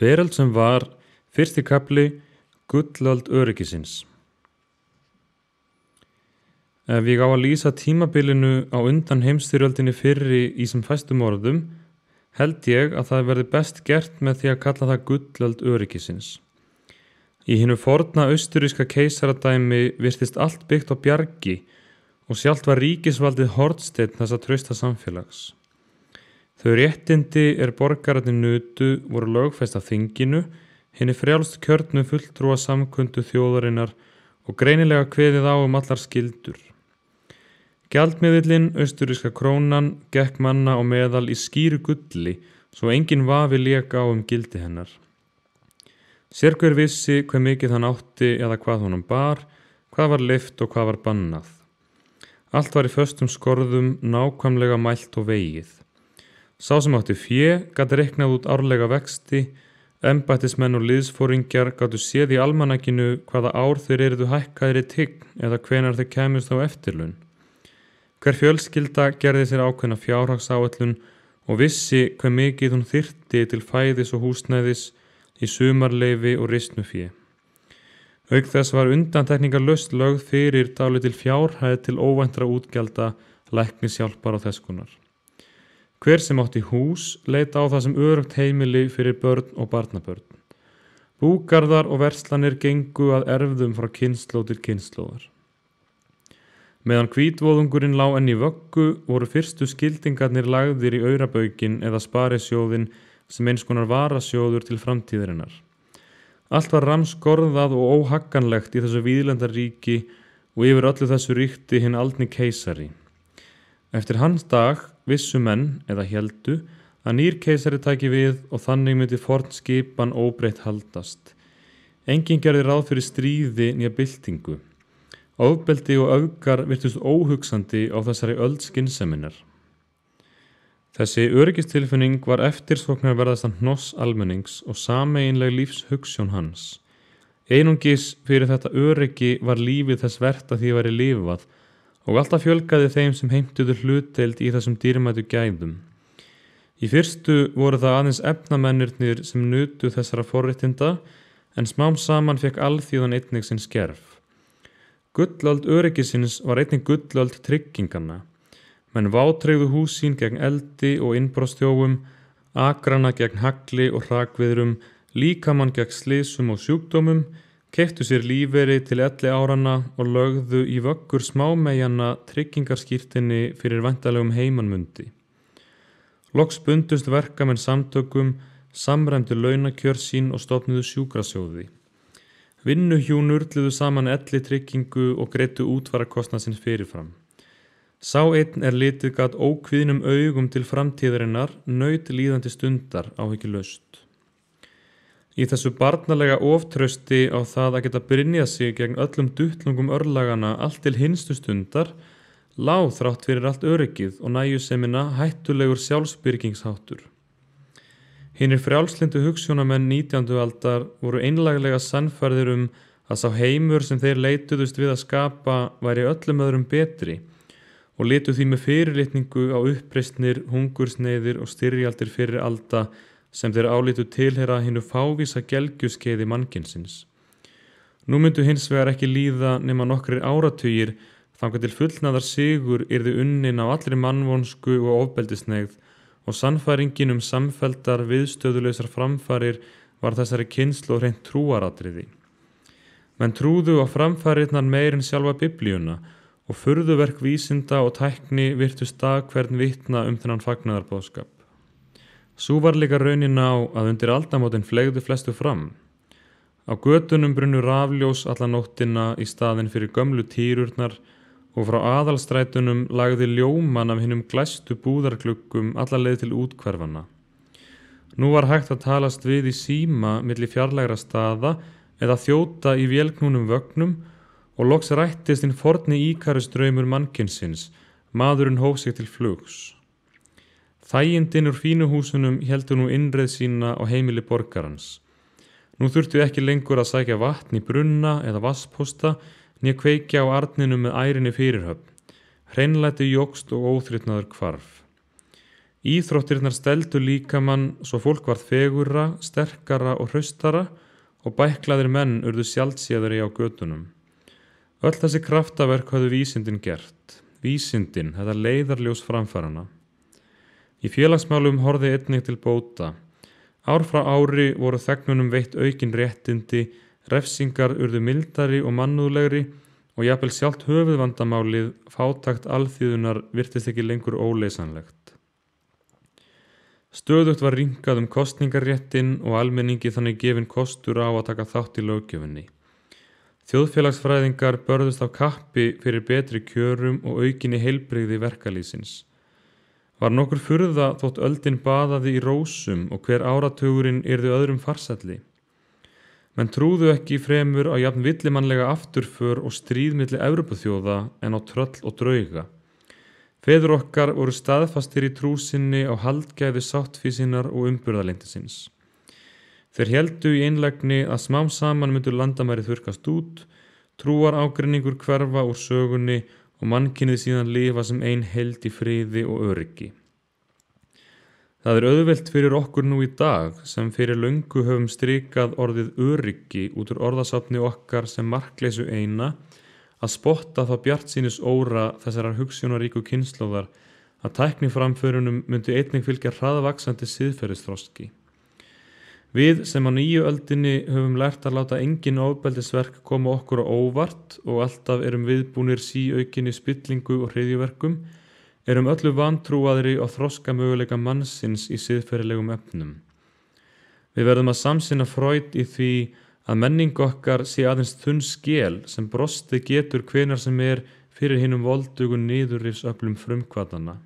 Veröld sem var, fyrsti kafli, gullöld öryggisins. Ef ég á að lýsa tímabilinu á undan heimsstyrjöldinni fyrri í sem fæstum orðum, held ég að það verði best gert með því að kalla það gullöld öryggisins. Í hinu forna austuríska keisaradæmi virtist allt byggt á bjargi og sjálft var ríkisvaldið hornsteinn þessa trausta samfélags. Þau réttindi borgararnir nutu voru lögfest af þinginu, hinni frjálst kjörnu fulltrúa samkundu þjóðarinnar og greinilega kveðið á allar skyldur. Gjaldmiðillinn, austuríska krónan, gekk manna á meðal í skýru gulli svo enginn vafi lék á gildi hennar. Sérhver vissi hve mikið hann átti eða hvað honum bar, hvað var leyft og hvað var bannað. Allt var í föstum skorðum, nákvæmlega mælt og vegið. Sá sem átti fé gat reiknað út árlega vexti, embættismenn og liðsforingjar gátu séð í almanakinu hvaða ár þeir yrðu hækkaðir í tign eða hvenær þeir kæmust á eftirlaun. Hver fjölskylda gerði sér ákveðna fjárhagsáætlun og vissi hve mikið hún þyrfti til fæðis og húsnæðis, í sumarleyfi og ristnufé. Auk þess var undantekningarlaust lögð fyrir dálítil fjárhæð til óvæntra útgjalda, læknishjálpar og þess konar. Hver sem átti hús leit á það sem öruggt heimili fyrir börn og barnabörn. Búgarðar og verslanir gengu að erfðum frá kynslóð til kynslóðar. Meðan hvítvoðungurinn lá enn í vöggu voru fyrstu skildingarnir lagðir í aurabaukinn eða sparisjóðinn sem eins konar varasjóður til framtíðarinnar. Allt var ramskorðað og óhagganlegt í þessu víðlendaríki og yfir öllu þessu ríkti hinn aldni keisari. Eftir hans dag vissu menn, eða héldu, að nýr keisari tæki við og þannig myndi fornskipan óbreytt haldast. Enginn gerði ráð fyrir stríði né byltingu. Ofbeldi og öfgar virtust óhugsandi á þessari öld skynseminnar. Þessi öryggistilfinning var eftirsóknarverðasta hnoss almennings og sameiginleg lífshugsjón hans. Einungis fyrir þetta öryggi var lífið þess vert að því væri lifað og alltaf fjölgaði þeim sem heimtuðu hlutdeild í þessum dýrmætu gæðum. Í fyrstu voru það aðeins efnamennirnir sem nutu þessara forréttinda en smám saman fekk alþýðan einnig sinn skerf. Gullöld öryggisins var einnig gullöld trygginganna. Menn vátryggðu hús sín gegn eldi og innbrotstjófum, akrana gegn hagli og hrakviðrum, líkamann gegn slysum og sjúkdómum, keyptu sér lífeyri til 11 áranna og lögðu í vöggur smámeyjanna tryggingarskírteini fyrir væntanlegum heimanmundi. Loks bundust verkamenn samtökum, samræmdu launakjör sín og stofnuðu sjúkrasjóði. Vinnuhjún urðluðu saman ellitryggingu og greiddu útfararkostnað sinn fyrirfram. Sá einn litið gat ókvíðnum augum til framtíðarinnar, naut líðandi stundar áhyggjulaust. Í þessu barnalega oftrausti á það að geta brynjað sig gegn öllum duttlungum örlagana allt til hinstu stundar, lá þrátt fyrir allt öryggið og nægjusemina hættulegur sjálfsbyrgingsháttur. Hinir frjálslyndu hugsjónamenn 19. aldar voru einlaglega sannfærðir að sá heimur sem þeir leituðust við að skapa væri öllum öðrum betri og litu því með fyrirlitningu á uppreisnir, hungursneyðir og styrjaldir fyrir alda sem þeir álítu tilheyra hinu fávísa gelgjuskeiði mannkynsins. Nú myndu hins vegar ekki líða nema nokkrir áratugir þangað til fullnaðar sigur yrði unnin á allri mannvonsku og ofbeldisneigð og sannfæringin samfelldar viðstöðulausar framfarir var þessari kynslóð hreint trúaratriði. Menn trúðu á framfarirnar meir en sjálfa biblíuna og furðuverk vísinda og tækni virtust hvern vitna þennan fagnaðarboðskap. Sú var líka raunin á að undir aldamótin fleygðu flestu fram. Á götunum brunnu rafljós alla nóttina í staðinn fyrir gömlu týrurnar og frá aðalstrætunum lagði ljóman af hinum glæstu búðargluggum alla leið til útkverfanna. Nú var hægt að talast við í síma milli fjarlægra staða eða þjóta í vélknúnum vögnum og loks rættist hinn forni Íkarusdraumur mannkynsins, maðurinn hóf sig til flugs. Þægindin úr fínu húsunum héldu nú innreið sína á heimili borgarans. Nú þurftu ekki lengur að sækja vatn í brunna eða vatnspósta né kveikja á arninu með ærinni fyrirhöfn. Hreinlæti jókst og óþrifnaður hvarf. Íþróttirnar steldu líkamann svo fólk varð fegurra, sterkara og hraustara og bæklaðir menn urðu sjaldséðari á götunum. Öll þessi kraftaverk höfðu vísindin gert. Vísindin, þetta leiðarljós framfarana. Í félagsmálum horfði einnig til bóta. Ár frá ári voru þegnunum veitt aukin réttindi, refsingar urðu mildari og mannúðlegri og jafnvel sjálft höfuðvandamálið, fátækt alþýðunnar, virtist ekki lengur óleysanlegt. Stöðugt var rýmkað kosningaréttinn og almenningi þannig gefinn kostur á að taka þátt í löggjöfinni. Þjóðfélagsfræðingar börðust af kappi fyrir betri kjörum og aukinni heilbrigði verkalýðsins. Var nokkur furða þótt öldin baðaði í rósum og hver áratugurinn yrði öðrum farsælli. Menn trúðu ekki fremur á jafn villimannlega afturför og stríð milli Evrópuþjóða en á tröll og drauga. Feður okkar voru staðfastir í trú sinni á haldgæði sáttfýsinnar og umburðarleyndarins. Þeir héldu í einlægni að smám saman myndu landamæri þurrkast út, trúar ágreiningur hverfa úr sögunni og mannkynið síðan lifa sem ein heild í friði og öryggi. Það er auðvelt fyrir okkur nú í dag sem fyrir löngu höfum strikað orðið öryggi út úr orðasafni okkar sem markleysu eina að spotta þá bjartsýnis óra þessarar hugsjónaríku kynslóðar að tækniframförunum myndu einnig fylgja hraðvaxandi siðferðisþroski. Við sem á nýju öldinni höfum lært að láta engin ofbeldisverk koma okkur á óvart og alltaf erum viðbúnir síaukinni spillingu og hryðjuverkum, erum öllu vantrúaðri á þroska möguleika mannsins í siðferðilegum efnum. Við verðum að samsinna Freud í því að menning okkar sé aðeins þunn skel sem brostið getur hvenar sem fyrir hinum voldugun niðurrifsöflum frumkvæðanna.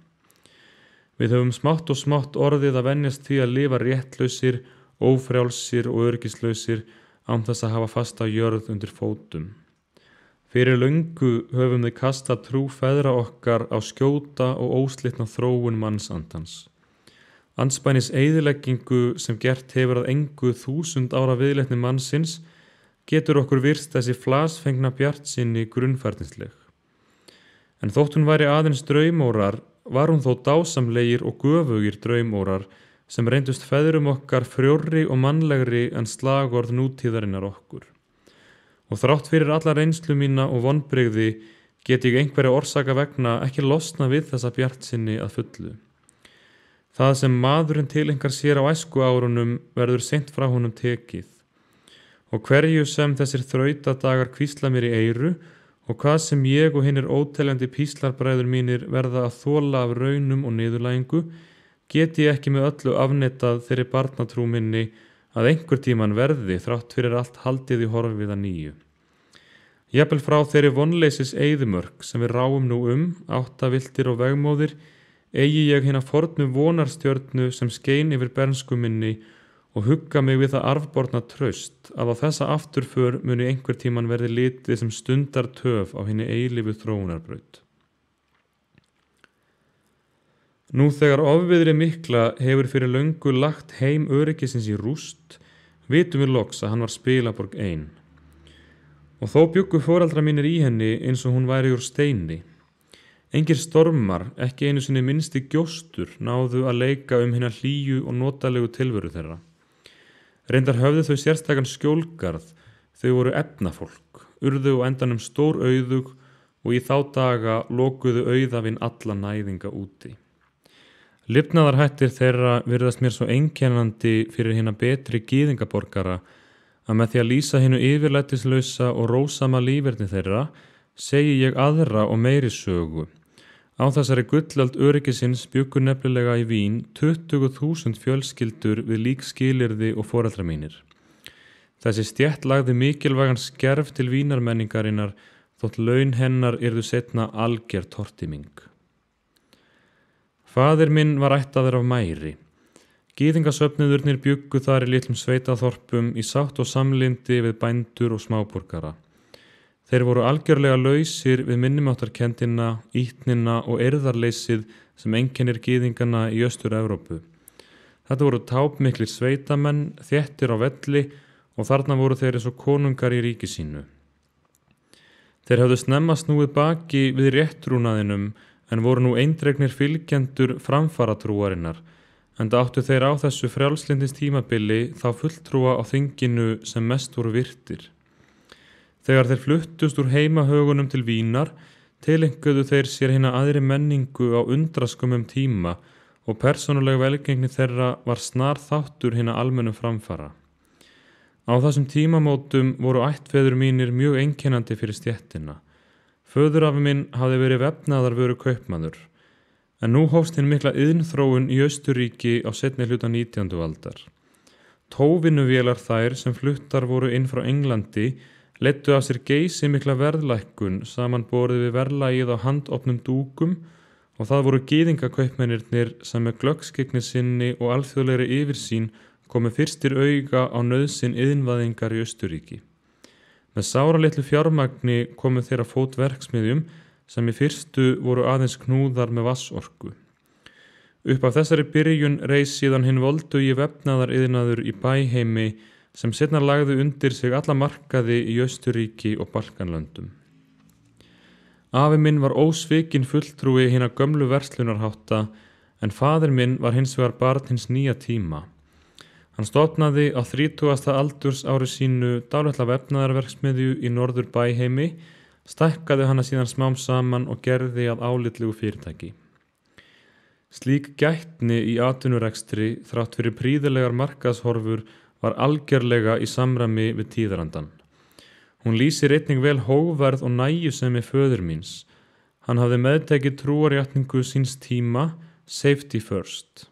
Við höfum smátt og smátt orðið að venjast því að lifa réttlausir, ófrjálsir og öryggislausir án þess að hafa fasta jörð undir fótum. Fyrir löngu höfum við kastað trú feðra okkar á skjóta og óslitna þróun mannsandans. Andspænis eyðileggingu sem gert hefur að engu 1000 ára viðleitni mannsins getur okkur virst þessi flasfengna bjartsýni grunnfærnisleg. En þótt hún væri aðeins draumórar, var hún þó dásamlegir og göfugir draumórar sem reyndust feðrum okkar frjórri og mannlegri en slagorð nútíðarinnar okkur. Og þrátt fyrir alla reynslu mína og vonbrigði get ég einhverja orsaka vegna ekki losna við þessa bjartsýni að fullu. Það sem maðurinn tileinkar sér á æskuárunum verður seint frá honum tekið. Og hverju sem þessir þrautadagar hvísla mér í eyru og hvað sem ég og hinnir óteljandi píslarbræður mínir verða að þola af raunum og niðurlægingu, get ég ekki með öllu afneitað þeirri barnatrú minni að einhver tíman verði þrátt fyrir allt haldið í horfið að nýju. Jafnvel frá þeirri vonleysis eyðimörk sem við ráum nú áttaviltir og vegmóðir, eigi ég hina fornu vonarstjörnu sem skein yfir bernsku minni og hugga mig við það arfborna traust að á þessa afturför muni einhver tíman verði litið sem stundar töf á hinni eilífu þróunarbraut. Nú þegar ofviðri mikla hefur fyrir löngu lagt heim öryggisins í rúst, vitum við loks að hann var spilaborg ein. Og þó bjuggu foreldrar mínir í henni eins og hún væri úr steini. Engir stormar, ekki einu sinni minnsti gjóstur, náðu að leika hina hlýju og notalegu tilveru þeirra. Reyndar höfðu þau sérstakan skjólgarð, þau voru efnafólk, urðu og endanum stór auðug og í þá daga lokuðu auðafinn alla næðinga úti. Lifnaðarhættir þeirra virðast mér svo einkennandi fyrir hina betri gyðingaborgara að með því að lýsa hinu yfirlætislausa og rósama líferni þeirra segi ég aðra og meiri sögu. Á þessari gullöld öryggisins bjuggu nefnilega í Vín 20.000 fjölskyldur við lík skilyrði og foreldrar mínir. Þessi stétt lagði mikilvægan skerf til vínarmenningarinnar þótt laun hennar yrðu seinna alger tortíming. Faðir minn var ættaður af Mæri. Gyðingasöfnuðurnir bjuggu þar í litlum sveitaþorpum í sátt og samlyndi við bændur og smáborgara. Þeir voru algjörlega lausir við minnimáttarkenndina, ýtnina og eirðarleysið sem einkennir gyðingana í Austur-Evrópu. Þetta voru tápmiklir sveitamenn, þéttir á velli og þarna voru þeir eins og konungar í ríki sínu. Þeir höfðu snemma snúið baki við réttrúnaðinum en voru nú eindregnir fylgjendur framfaratrúarinnar, enda áttu þeir á þessu frjálslyndis tímabili þá fulltrúa á þinginu sem mest voru virtir. Þegar þeir fluttust úr heimahögunum til Vínar, tileinkuðu þeir sér hina aðri menningu á undraskömmum tíma og persónuleg velgengni þeirra var snar þáttur hina almennu framfara. Á þessum tímamótum voru ættfeður mínir mjög einkennandi fyrir stéttina. Föðurafi minn hafði verið vefnaðarvöru kaupmaður, en nú hófst hinn mikla iðnþróun í Austurríki á seinni hluta 19. aldar. Tóvinnuvélar þær sem fluttar voru inn frá Englandi leiddu af sér geysi mikla verðlækkun samanborið við verðlagið á handopnum dúkum og það voru gyðingakaupmennirnir sem með glöggskyggni sinni og alþjóðlegri yfirsýn komu fyrstir auga á nauðsyn iðnvæðingar í Austurríki. Með sáralitlu fjármagni komu þeir að fót verksmiðjum sem í fyrstu voru aðeins knúðar með vatnsorku. Upp af þessari byrjun reis síðan hinn voldugi vefnaðariðnaður í Bæheimi sem seinna lagði undir sig alla markaði í Austurríki og Balkanlöndum. Afi minn var ósvikinn fulltrúi hinna gömlu verslunarhátta en faðir minn var hins vegar barn hins nýja tíma. Hann stofnaði á 30. aldurs ári sínu dálitla vefnaðarverksmiðju í norður Bæheimi, stækkaði hana síðan smám saman og gerði að álitlegu fyrirtæki. Slík gætni í atvinnurekstri þrátt fyrir prýðilegar markaðshorfur var algerlega í samræmi við tíðarandan. Hún lýsir einnig vel hógværð og nægjusemi föður míns. Hann hafði meðtekið trúarjátningu síns tíma, safety first.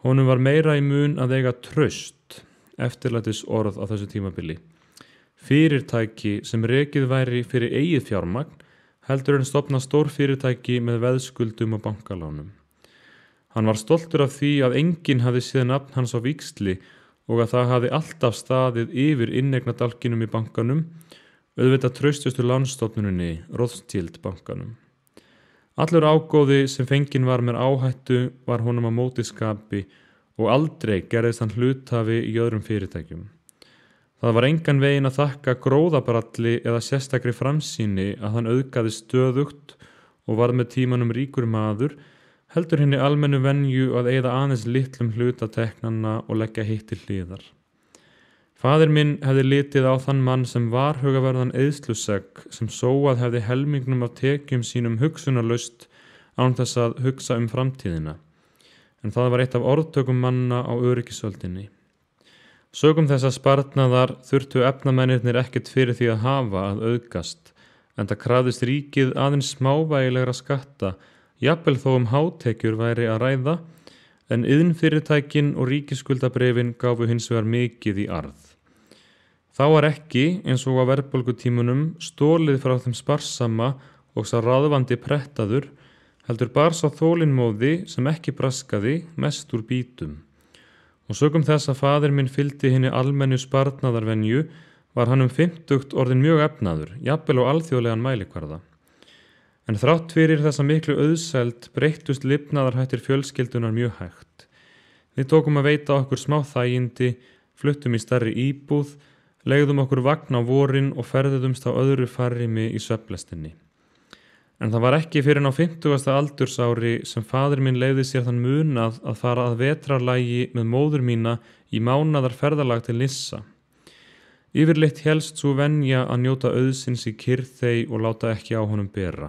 Honum var meira í mun að eiga traust, eftirlætis orð á þessu tímabili. Fyrirtæki sem rekið væri fyrir eigið fjármagn heldur en stofna stór fyrirtæki með veðskuldum og bankalánum. Hann var stoltur af því að enginn hafði séð nafn hans á víxli og að það hafði alltaf staðið yfir inneignadálkinum í bankanum, auðvitað traustustu lánstofnuninni, Rothschild bankanum. Allur ágóði sem fenginn var með áhættu var honum á móti skapi og aldrei gerðist hann hluthafi í öðrum fyrirtækjum. Það var engan veginn að þakka gróðabralli eða sérstakri framsýni að hann auðgaði stöðugt og var með tímanum ríkur maður, heldur henni almennu venju að eyða aðeins litlum hluta teknanna og leggja hitt til hliðar. Faðir minn hefði litið á þann mann sem varhugaverðan eyðslusegg sem sóað hefði helmingnum af tekjum sínum hugsunarlaust án þess að hugsa framtíðina, en það var eitt af orðtökum manna á öryggisöldinni. Sökum þessa sparnaðar þurftu efnamennirnir ekkert fyrir því að hafa að auðgast, enda krafðist ríkið aðeins smávægilegra skatta, jafnvel þó hátekjur væri að ræða, en iðnfyrirtækin og ríkisskuldabréfin gáfu hins vegar mikið í arð. Þá var ekki, eins og á verðbólgutímunum, stólið frá þeim sparsama og sá ráðvandi prettaður, heldur bar sá þolinmóði sem ekki braskaði mest úr bítum. Og sökum þess að faðir minn fylgdi hinni almennu sparnaðarvenju var hann 50 orðin mjög efnaður, jafnvel á alþjóðlegan mælikvarða. En þrátt fyrir þessa miklu auðsæld breyttust lifnaðarhættir fjölskyldunar mjög hægt. Við tókum að veita okkur smá þægindi, fluttum í stærri íbúð, leigðum okkur vagn á vorin og ferðuðumst á öðru farrimi í svefnlestinni. En það var ekki fyrr en á 50. aldursári sem faðir minn leyfði sér þann munað að fara að vetrarlægi með móður mína í mánaðar ferðalag til Nissa. Yfirleitt hélst sú venja að njóta auðsins í kyrrþey og láta ekki á honum bera.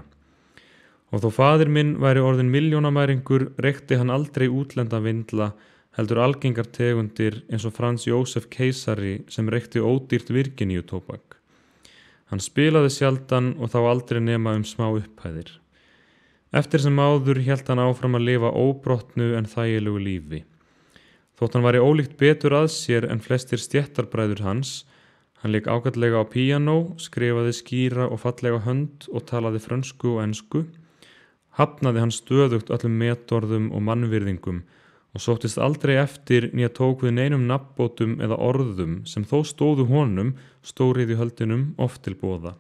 Og þó faðir minn væri orðin milljónamæringur reykti hann aldrei útlenda vindla, heldur algengar tegundir eins og Frans Jósef keisari sem reykti ódýrt Virginíutóbak. Hann spilaði sjaldan og þá aldrei nema smá upphæðir. Eftir sem áður hélt hann áfram að lifa óbrotnu en þægilegu lífi. Þótt hann væri ólíkt betur að sér en flestir stéttarbræður hans, hann lék ágætlega á píanó, skrifaði skýra og fallega hönd og talaði frönsku og ensku, hafnaði hann stöðugt öllum metorðum og mannvirðingum og sóttist aldrei eftir nýja tók við neinum nafnbótum eða orðum sem þó stóðu honum, stórið í höldinum, oft til boða.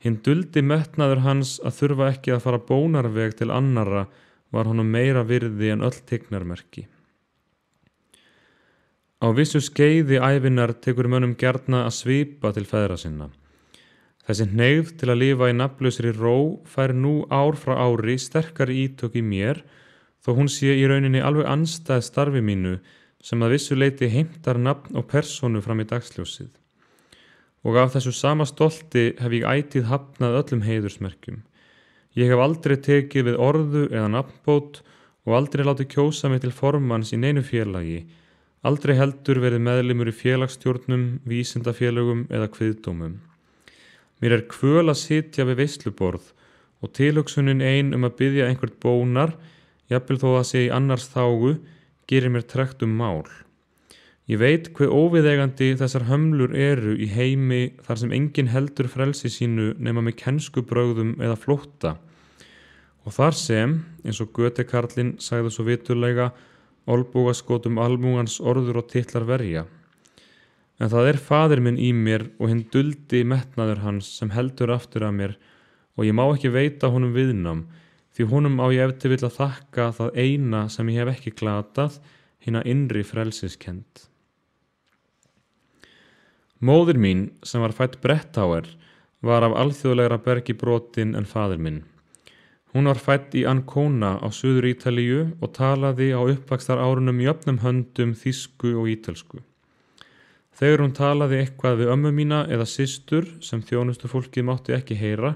Hinn duldi metnaður hans að þurfa ekki að fara bónarveg til annarra var honum meira virði en öll tignarmerki. Á vissu skeiði ævinnar tekur mönnum gjarna að svipa til feðra sinna. Þessi hneigð til að lifa í nafnlausri ró fær nú ár frá ári sterkari ítök í mér, þó hún sé í rauninni alveg andstæð starfi mínu sem að vissu leyti heimtar nafn og persónu fram í dagsljósið. Og af þessu sama stolti hef ég ætíð hafnað öllum heiðursmerkjum. Ég hef aldrei tekið við orðu eða nafnbót og aldrei látið kjósa mig til formanns í neinu félagi, aldrei heldur verið meðlimur í félagsstjórnum, vísindafélögum eða kviðdómum. Mér er kvöl að sitja við veisluborð og tilhugsunin ein að biðja einhvern bónar, jafnvel þó að sé í annars þágu, gerir mér tregt mál. Ég veit hve óviðeigandi þessar hömlur eru í heimi þar sem enginn heldur frelsi sínu nema með kennskubrögðum eða flótta. Og þar sem, eins og Götekarlinn sagði svo viturlega, olnbogaskotum almúgans orður og titlar verja. En það er faðir minn í mér og hinn duldi metnaður hans sem heldur aftur að mér og ég má ekki veita honum viðnám, því honum á ég ef til vill að þakka það eina sem ég hef ekki glatað, hina innri frelsiskennd. Móðir mín, sem var fædd Bretthauer, var af alþjóðlegra bergi brotin en faðir minn. Hún var fædd í Ancona á Suður Ítalíu og talaði á uppvaxtarárunum jöfnum höndum þýsku og ítölsku. Þegar hún talaði eitthvað við ömmu mína eða systur sem þjónustufólkið mátti ekki heyra,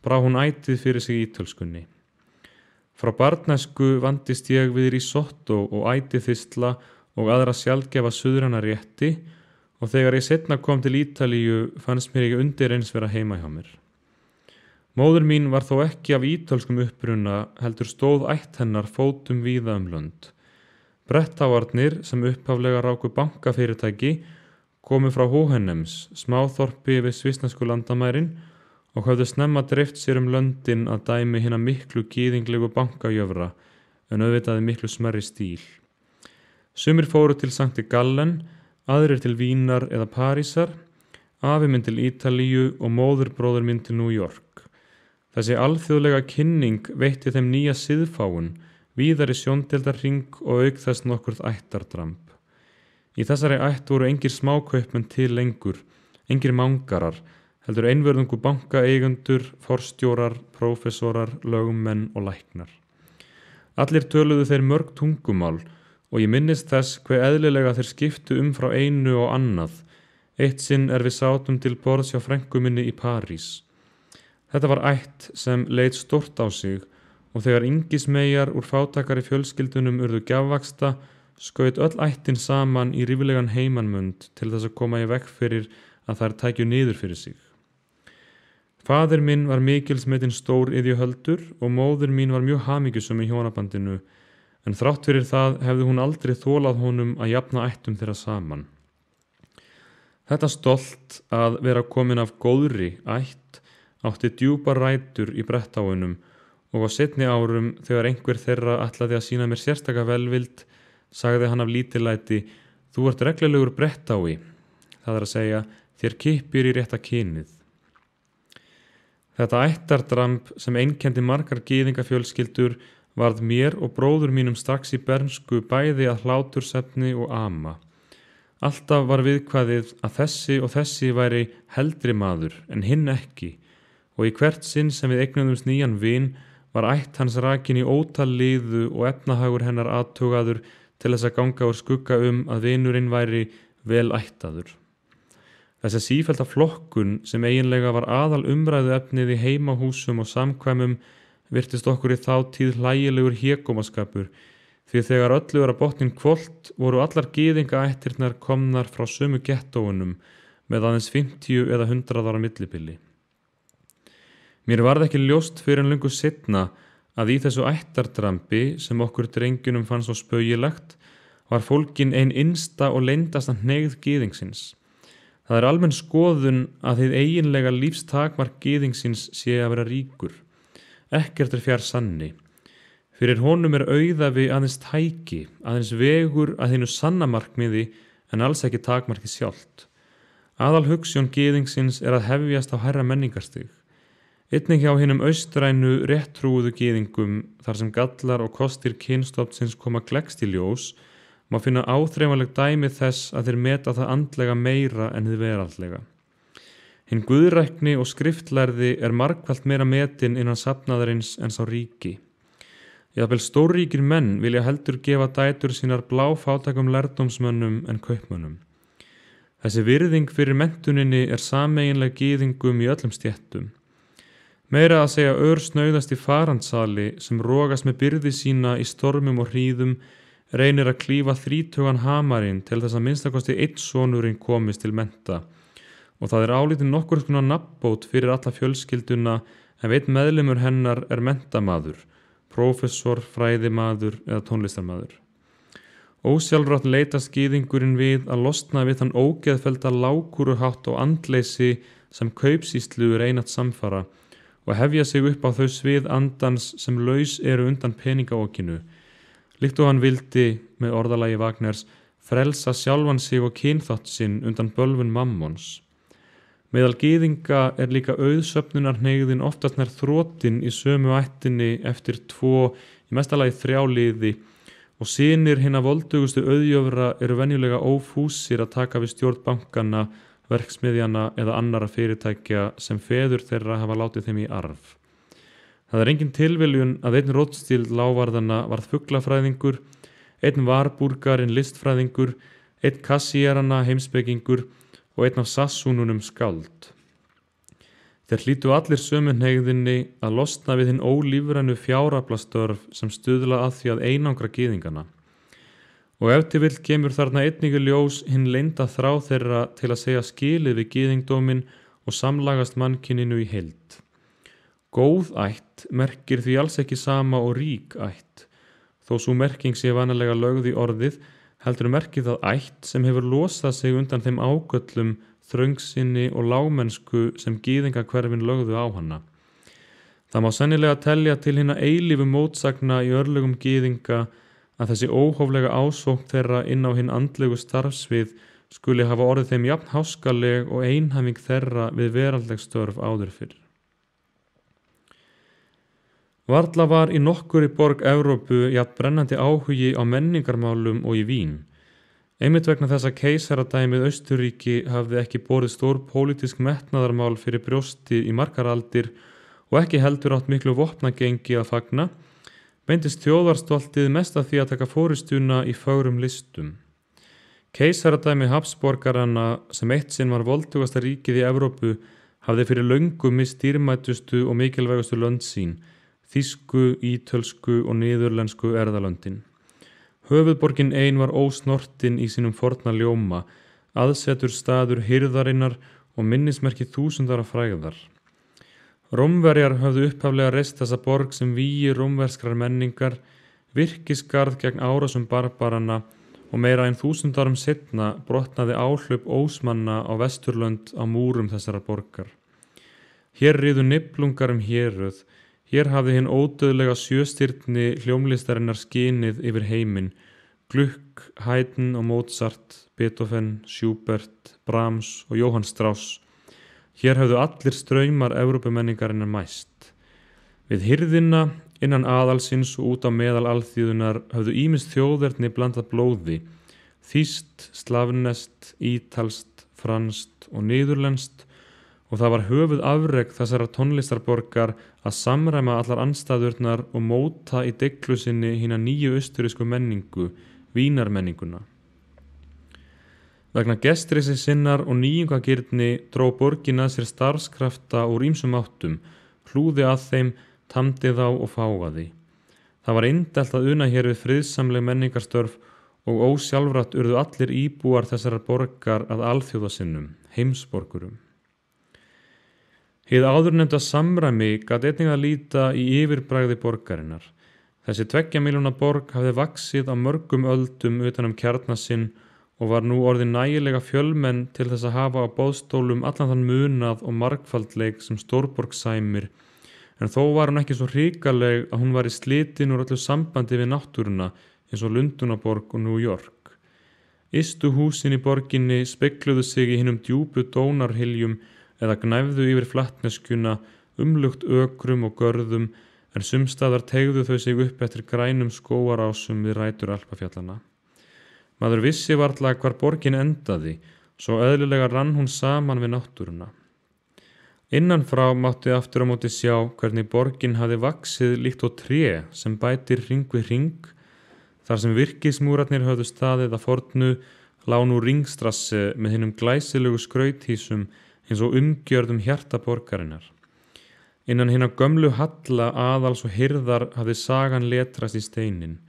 brá hún ætið fyrir sig ítölskunni. Frá barnæsku vandist ég við risotto og ætiþistla og aðra sjaldgæfa suðræna rétti og þegar ég seinna kom til Ítalíu fannst mér ekki undir eins vera heima hjá mér. Móður mín var þó ekki af ítölskum uppruna heldur stóð ætt hennar fótum víða lönd. Bretthauarnir sem upphaflega ráku bankafyrirtæki komu frá Hohenems, smáþorpi við svissnesku landamærin og höfðu snemma dreift sér löndin að dæmi hina miklu gyðinglegu bankajöfra en auðvitaði miklu smærri stíl. Sumir fóru til Sankti Gallen, aðrir til Vínar eða Parísar, afi minn til Ítalíu og móðurbróðir minn til New York. Þessi alþjóðlega kynning veitti þeim nýja siðfáun, víðari sjóndeildarhring og auk þess nokkurð ættardramb. Í þessari ætt voru engir smákaupmenn til lengur, engir mangarar, heldur einvörðungu bankaeigendur, forstjórar, prófessorar, lögmenn og læknar. Allir töluðu þeir mörg tungumál og ég minnist þess hve eðlilega þeir skiptu frá einu og annað. Eitt sinn við sátum til borðs hjá frænku minni í París. Þetta var ætt sem leit stórt á sig og þegar yngismeyjar úr fátækari fjölskyldunum urðu gjafvaxta, skaut öll ættin saman í ríflegan heimannmund til þess að koma í veg fyrir að þær tækju niður fyrir sig. Faðir minn var mikilsmetinn stór iðjuhöldur og móðir mín var mjög hamingjusöm í hjónabandinu, en þrátt fyrir það hefði hún aldrei þolað honum að jafna ættum þeirra saman. Þetta stolt að vera komin af góðri ætt átti djúpar rætur í Bretthauunum og á seinni árum þegar einhver þeirra ætlaði að sýna mér sérstaka velvild, sagði hann af lítillæti: "Þú ert reglulegur Bretthái, það er að segja, þér kippir í rétta kynið." Þetta ættardramb sem einkenndi margar gyðingafjölskyldur varð mér og bróður mínum strax í bernsku bæði að hlátursefni og ama. Alltaf var viðkvæðið að þessi og þessi væri heldri maður en hinn ekki, og í hvert sinn sem við eignuðumst nýjan vin var ætt hans rakin í ótal liðu og efnahagur hennar athugaður til þess að ganga úr skugga að vinurinn væri vel ættaður. Þessi sífellda flokkun sem eiginlega var aðal umræðu efnið í heimahúsum og samkvæmum virtist okkur í þá tíð hlægilegur hégómaskapur, því þegar öllu var að botnin hvolft voru allar gyðingaættirnar komnar frá sömu gettóunum með aðeins 50 eða 100 ára millibili. Mér varð ekki ljóst fyrir en löngu seinna að í þessu ættardrambi sem okkur drengjunum fannst svo spaugilegt var fólgin ein innsta og leyndasta hneigð gyðingsins. Það almenn skoðun að hið eiginlega lífstakmark gyðingsins sé að vera ríkur. Ekkert fjær sanni. Fyrir honum auðafi aðeins tæki, aðeins vegur að hinu sanna markmiði en alls ekki takmarki sjálft. Aðal hugsjón gyðingsins að hefjast á hærra menningarstig. Einnig hjá hinum austrænu réttrúuðu gyðingum þar sem gallar og kostir kynstofnsins koma gleggst í ljós má finna áþreifanleg dæmi þess að þeir meta það andlega meira en hið veraldlega. Hinn guðrækni og skriftlærði margfalt meira metin innan safnaðarins en sá ríki. Jafnvel stórríkir menn vilja heldur gefa dætur sínar bláfátækum lærdómsmönnum en kaupmönnum. Þessi virðing fyrir menntuninni sameiginleg gyðingum í öllum stéttum. Meira að segja örsnauðast í farandsali sem rogast með byrði sína í stormum og hríðum reynir að klífa 30 hamarinn til þess að minnstakosti einn sonurinn komist til mennta og það álítið nokkur konar nafnbót fyrir alla fjölskylduna ef einn meðlimur hennar menntamaður, prófessor, fræðimaður eða tónlistarmaður. Ósjálfrátt leitast gyðingurinn við að losna við þann ógeðfellda lágkúruhátt og andleysi sem kaupsýslu einatt samfara og hefja sig upp á þau svið andans sem laus eru undan peningaókinu, líkt og hann vildi, með orðalagi Wagners, frelsa sjálfan sig og kynþátt sinn undan bölvun mammons. Meðal gyðinga líka auðsöfnunarhneigðin oftast nær þrotin í sömu ættinni eftir 2, í mestalagi 3 liði og synir hinna voldugustu auðjöfra eru venjulega ófúsir að taka við stjórn bankana, verksmiðjana eða annara fyrirtækja sem feður þeirra hafa látið þeim í arf. Það engin tilviljun að einn Rothschild lávarðana varð fuglafræðingur, einn Warburgarinn listfræðingur, einn Kassíerana heimspekingur og einn af Sassúnunum skáld. Þeir hlýtu allir sömu hneigðinni að losna við hinn ólífrænu fjáraflastörf sem stuðla að því að einangra gyðingana. Og ef til vill kemur þarna einnig í ljós hinn leynda þrá þeirra til að segja skilið við gyðingdóminn og samlagast mannkyninu í heild. Góð ætt merkir því alls ekki sama og rík ætt, þó sú merking sé vanalega lögð í orðið, heldur merkir það ætt sem hefur losað sig undan þeim ágöllum, þröngsinni og lágmennsku sem gyðingahverfin lögðu á hana. Það má sennilega telja til hinna eilífu mótsagna í örlögum gyðinga að þessi óhóflega ásókn þeirra inn á hinn andlegu starfsvið skuli hafa orðið þeim jafn háskaleg og einhæfing þeirra við veraldleg störf áður fyrr. Varla var í nokkurri borg Evrópu jafn brennandi áhugi á menningarmálum og í Vín. Einmitt vegna þess að keisaradæmið Austurríki hafði ekki borið stór pólitísk metnaðarmál fyrir brjósti í margar aldir og ekki heldur átt miklu vopnagengi að fagna, beindist þjóðarstoltið mest að því að taka forystuna í fögrum listum. Keisaradæmi Habsborgarana, sem eitt sinn var voldugasta ríkið í Evrópu, hafði fyrir löngu misst dýrmætustu og mikilvægustu lönd sín, þýsku, ítölsku og niðurlensku erðalöndin. Höfuðborgin ein var ósnortin í sínum forna ljóma, aðsetur staður hirðarinnar og minnismerki þúsundara frægðar. Rómverjar höfðu upphaflega reist þessa borg sem vígi rómverskrar menningar, virkisgarð gegn árásum barbarana og meira en 1000 árum seinna brotnaði áhlaup ósmanna á Vesturlönd á múrum þessara borgar. Hér riðu niflungar héröð, hér hafði hinn ódauðlega sjöstirni hljómlistarinnar skinið yfir heiminn, Gluck, Haydn og Mozart, Beethoven, Schubert, Brahms og Johann Strauss. Hér höfðu allir straumar Evrópumenningarinnar mæst. Við hirðina, innan aðalsins og út á meðal alþýðunar höfðu ýmis þjóðerni blandað blóði, þýskt, slavneskt, ítalskt, franskt og niðurlenskt, og það var höfuð afrek þessara tónlistarborgar að samræma allar andstæðurnar og móta í deiglu sinni hina nýju austurísku menningu, vínarmenninguna. Vegna gestreysis sinnar og nýjungagirni dró borgin að sér starfskrafta úr ýmsum áttum, hlúði að þeim, tamdi þá og fágaði. Það var indælt að una hér við friðsamleg menningarstörf og ósjálfrátt urðu allir íbúar þessarar borgar að alþjóðasinnum, heimsborgurum. Hið áðurnefnda samræmi gat einnig að líta í yfirbragði borgarinnar. Þessi 2 milljóna borg hafði vaxið á mörgum öldum utan kjarna sinn og var nú orðin nægilega fjölmenn til þess að hafa á boðstólum allan þann munað og margfaldleik sem stórborg sæmir, en þó var hún ekki svo hrikaleg að hún var í slitin úr öllu sambandi við náttúruna eins og Lundunaborg og New York. Ystu húsin í borginni spegluðu sig í hinum djúpu dónarhyljum eða gnæfðu yfir flattneskjuna, umlugt ökrum og görðum, en sumstaðar teygðu þau sig upp eftir grænum skógarásum við rætur Alpafjallana. Maður vissi varla hvar borgin endaði, svo eðlilega rann hún saman við náttúruna. Innan frá mátti aftur á móti sjá hvernig borgin hafði vaxið líkt og tré sem bætir hring við hring. Þar sem virkismúrarnir höfðu staðið að fornu lá nú Ringstrasse með hinum glæsilegu skrauthísum eins og umgjörðum hjarta borgarinnar. Innan hinna gömlu halla aðals og hirðar hafði sagan letrast í steinin.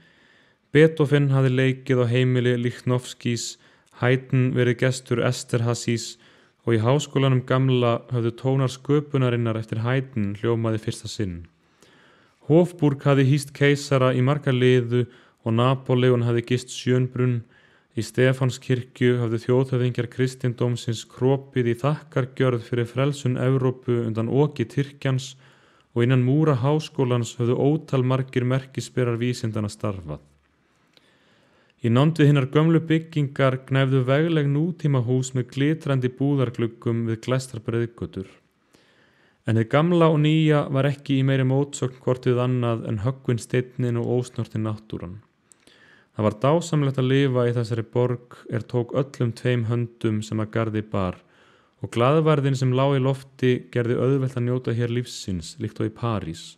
Beethoven hafði leikið á heimili Lichnowskis, Haydn verið gestur Esterházys og í háskólanum gamla höfðu tónar sköpunarinnar eftir Haydn hljómaði fyrsta sinn. Hofburg hafði hýst keisara í marga liðu og Napóleon hafði gist Schönbrunn. Í Stefanskirkju hafðu þjóðhöfðingjar kristindómsins kropið í þakkargjörð fyrir frelsun Evrópu undan oki Tyrkjans og innan múra háskólans höfðu ótal margir merkisberar vísindana starfað. Í nánd við hinnar gömlu byggingar gnæfðu vegleg nútímahús með glitrandi búðargluggum við glæstar breiðgötur. En hið gamla og nýja var ekki í meiri mótsögn hvort við annað en höggvin steinnin og ósnortin náttúran. Það var dásamlegt að lifa í þessari borg tók öllum tveim höndum sem að garði bar og glaðværðin sem lá í lofti gerði auðvelt að njóta hér lífsins líkt og í París.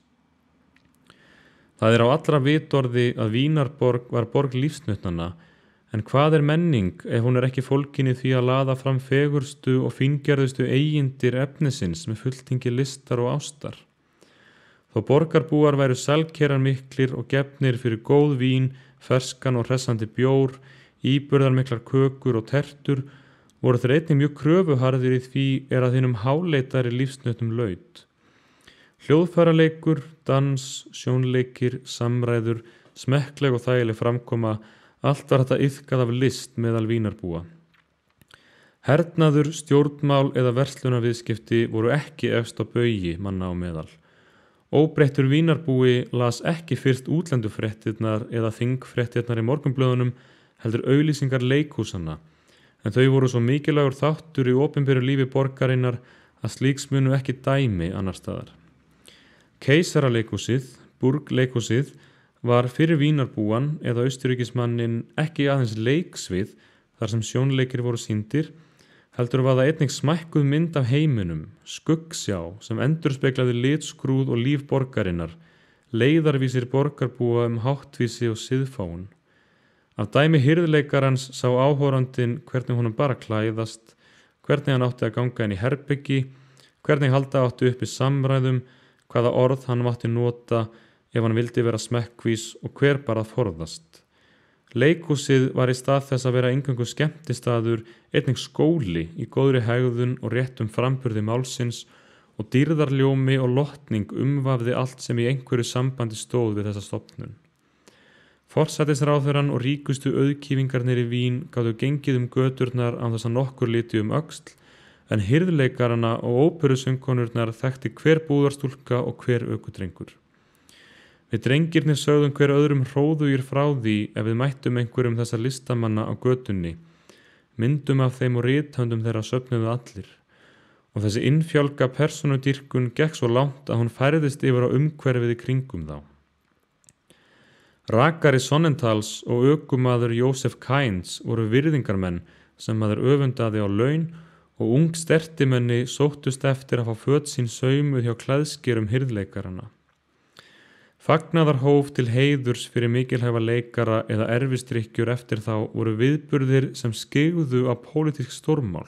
Það á allra vitorði að Vínarborg var borg lífsnautnanna, en hvað menning ef hún ekki fólkin í því að laða fram fegurstu og fíngerðustu eigindir efnisins með fulltingi listar og ástar. Þó borgarbúar væru selkerar miklir og gefnir fyrir góð vín, ferskan og hressandi bjór, íburðarmiklar kökur og tertur, voru þeir einnig mjög kröfuharðir í því að hinum háleitari lífsnautum laut. Hljóðfæraleikur, dans, sjónleikir, samræður, smekkleg og þægileg framkoma, allt var þetta iðkað af list meðal Vínarbúa. Hernaður, stjórnmál eða verslunarviðskipti voru ekki efst á baugi manna á meðal. Óbreyttur Vínarbúi las ekki fyrst útlendufréttirnar eða þingfréttirnar í morgunblöðunum, heldur auglýsingar leikhúsanna, en þau voru svo mikilvægur þáttur í opinberu lífi borgarinnar að slíks munu ekki dæmi annar staðar. Keisaraleikhúsið, Burgleikhúsið, var fyrir Vínarbúan eða austurríkismannin ekki aðeins leiksvið þar sem sjónleikir voru sýndir, heldur var það einnig smækkuð mynd af heiminum, skuggsjá sem endurspeglaði litskrúð og líf borgarinnar, leiðarvísir borgarbúa háttvísi og siðfáun. Af dæmi hirðleikarans sá áhorfandinn hvernig honum bara klæðast, hvernig hann átti að ganga inn í herbeggi, hvernig halda átti uppi samræðum, hvaða orð hann mátti nota ef hann vildi vera smekkvís og hver bara að forðast. Leikhúsið var í stað þess að vera eingöngu skemmtistaður einnig skóli í góðri hegðun og réttum framburði málsins og dýrðarljómi og lotning umvafði allt sem í einhverju sambandi stóð við þessa stofnun. Forsætisráðherrann og ríkustu auðkýfingarnir í Vín gátu gengið göturnar án þess að nokkur liti öxl, en hirðleikarana og óperusöngkonurnar þekkti hver búðarstúlka og hver ökudrengur. Við drengirnir sögðum hver öðrum hróðugir frá því ef við mættum einhverjum þessa listamanna á götunni. Myndum af þeim og rithöndum þeirra söfnuðu allir. Og þessi innfjálga persónudýrkun gekk svo langt að hún færðist yfir á umhverfið í kringum þá. Rakari Sonnentals og ökumaður Jósef Kainz voru virðingarmenn sem maður öfundaði á laun og ung stertimenni sóttust eftir að fá föt sín saumuð hjá klæðskerum hirðleikarana. Fagnaðarhóf til heiðurs fyrir mikilhæfa leikara eða erfistrykkjur eftir þá voru viðburðir sem skeigðu á pólitísk stórmál.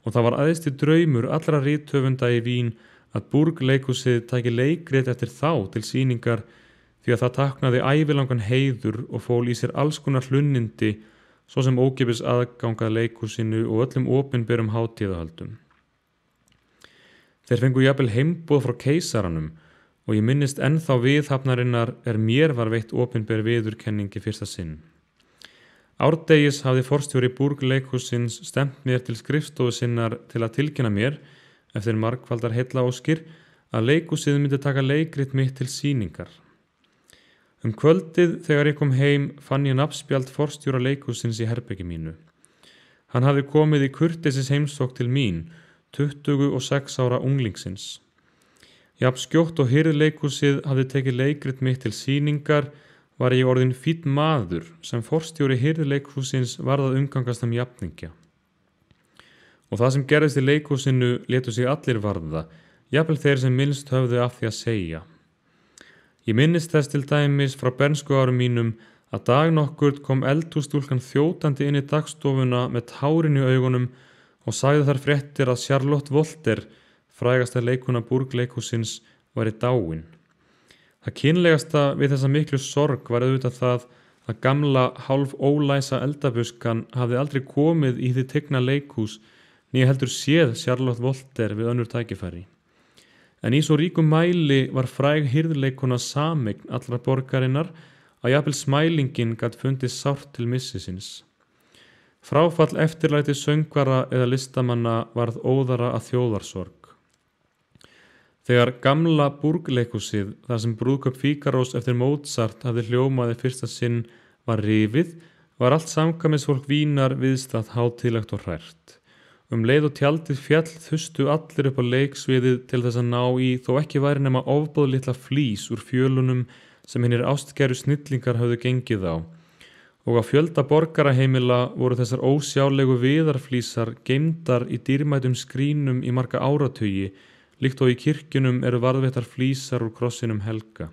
Og það var æðsti draumur allra rithöfunda í Vín að Burgleikhúsið tæki leikrit eftir þá til sýningar því að það táknaði ævilangan heiður og fól í sér alls konar hlunnindi svo sem ókeypis aðgangað leikhúsinu og öllum opinberum hátíðahöldum. Þeir fengu jafnvel heimboð frá keisaranum og ég minnist ennþá viðhafnarinnar mér var veitt opinber viðurkenningi fyrsta sinn. Árdegis hafði forstjóri Burgleikhúsins stemt mér til skrifstofu sinnar til að tilkynna mér, eftir margfaldar heillaóskir, að leikhúsið myndi taka leikrit mitt til sýningar. Kvöldið þegar ég kom heim fann ég nafnspjald forstjóra leikhúsins í herbergi mínu. Hann hafði komið í kurteisis heimsókn til mín, 26 ára unglingsins. Jafn skjótt og hirðleikhúsið hafði tekið leikrit mitt til sýningar var ég orðinn fínn maður sem forstjóri hirðleikhúsins varð að umgangast jafningja. Og og það sem gerðist í leikhúsinu létu sig allir varða, jafnvel þeir sem minnst höfðu af því að segja. Ég minnist þess til dæmis frá bernskuárum mínum að dag nokkurt kom eldhússtúlkan þjótandi inn í dagstofuna með tárin í augunum og sagði þar fréttir að Charlotte Wolter, frægasta leikkona Burgleikhússins, væri dáin. Það kynlegasta við þessa miklu sorg var auðvitað það að gamla hálf ólæsa eldabuskan hafði aldrei komið í því tigna leikhús né heldur séð Charlotte Wolter við önnur tækifæri. En í svo ríkum mæli var fræg hirðleikona sameign allra borgarinnar að jafnvel smælingin gat fundið sárt til missisins. Fráfall eftirlæti söngvara eða listamanna varð óðara að þjóðarsorg. Þegar gamla Burgleikhúsið, þar sem brúðkaup Fígarós eftir Mozart hafði hljómaði fyrsta sinn, var rifið, var allt samkvæmisfólk Vínar viðstað hátíðlegt og hrært. Leið og tjaldið fjall þustu allir upp á leiksviðið til þess að ná í þó ekki væri nema ofboðlitla flís úr fjölunum sem hinir ástgeru snillingar höfðu gengið á. Og á fjölda borgaraheimila voru þessar ósjálegu viðarflísar geymdar í dýrmætum skrínum í marga áratugi, líkt og í kirkjunum eru varðveittar flísar úr krossinum helga.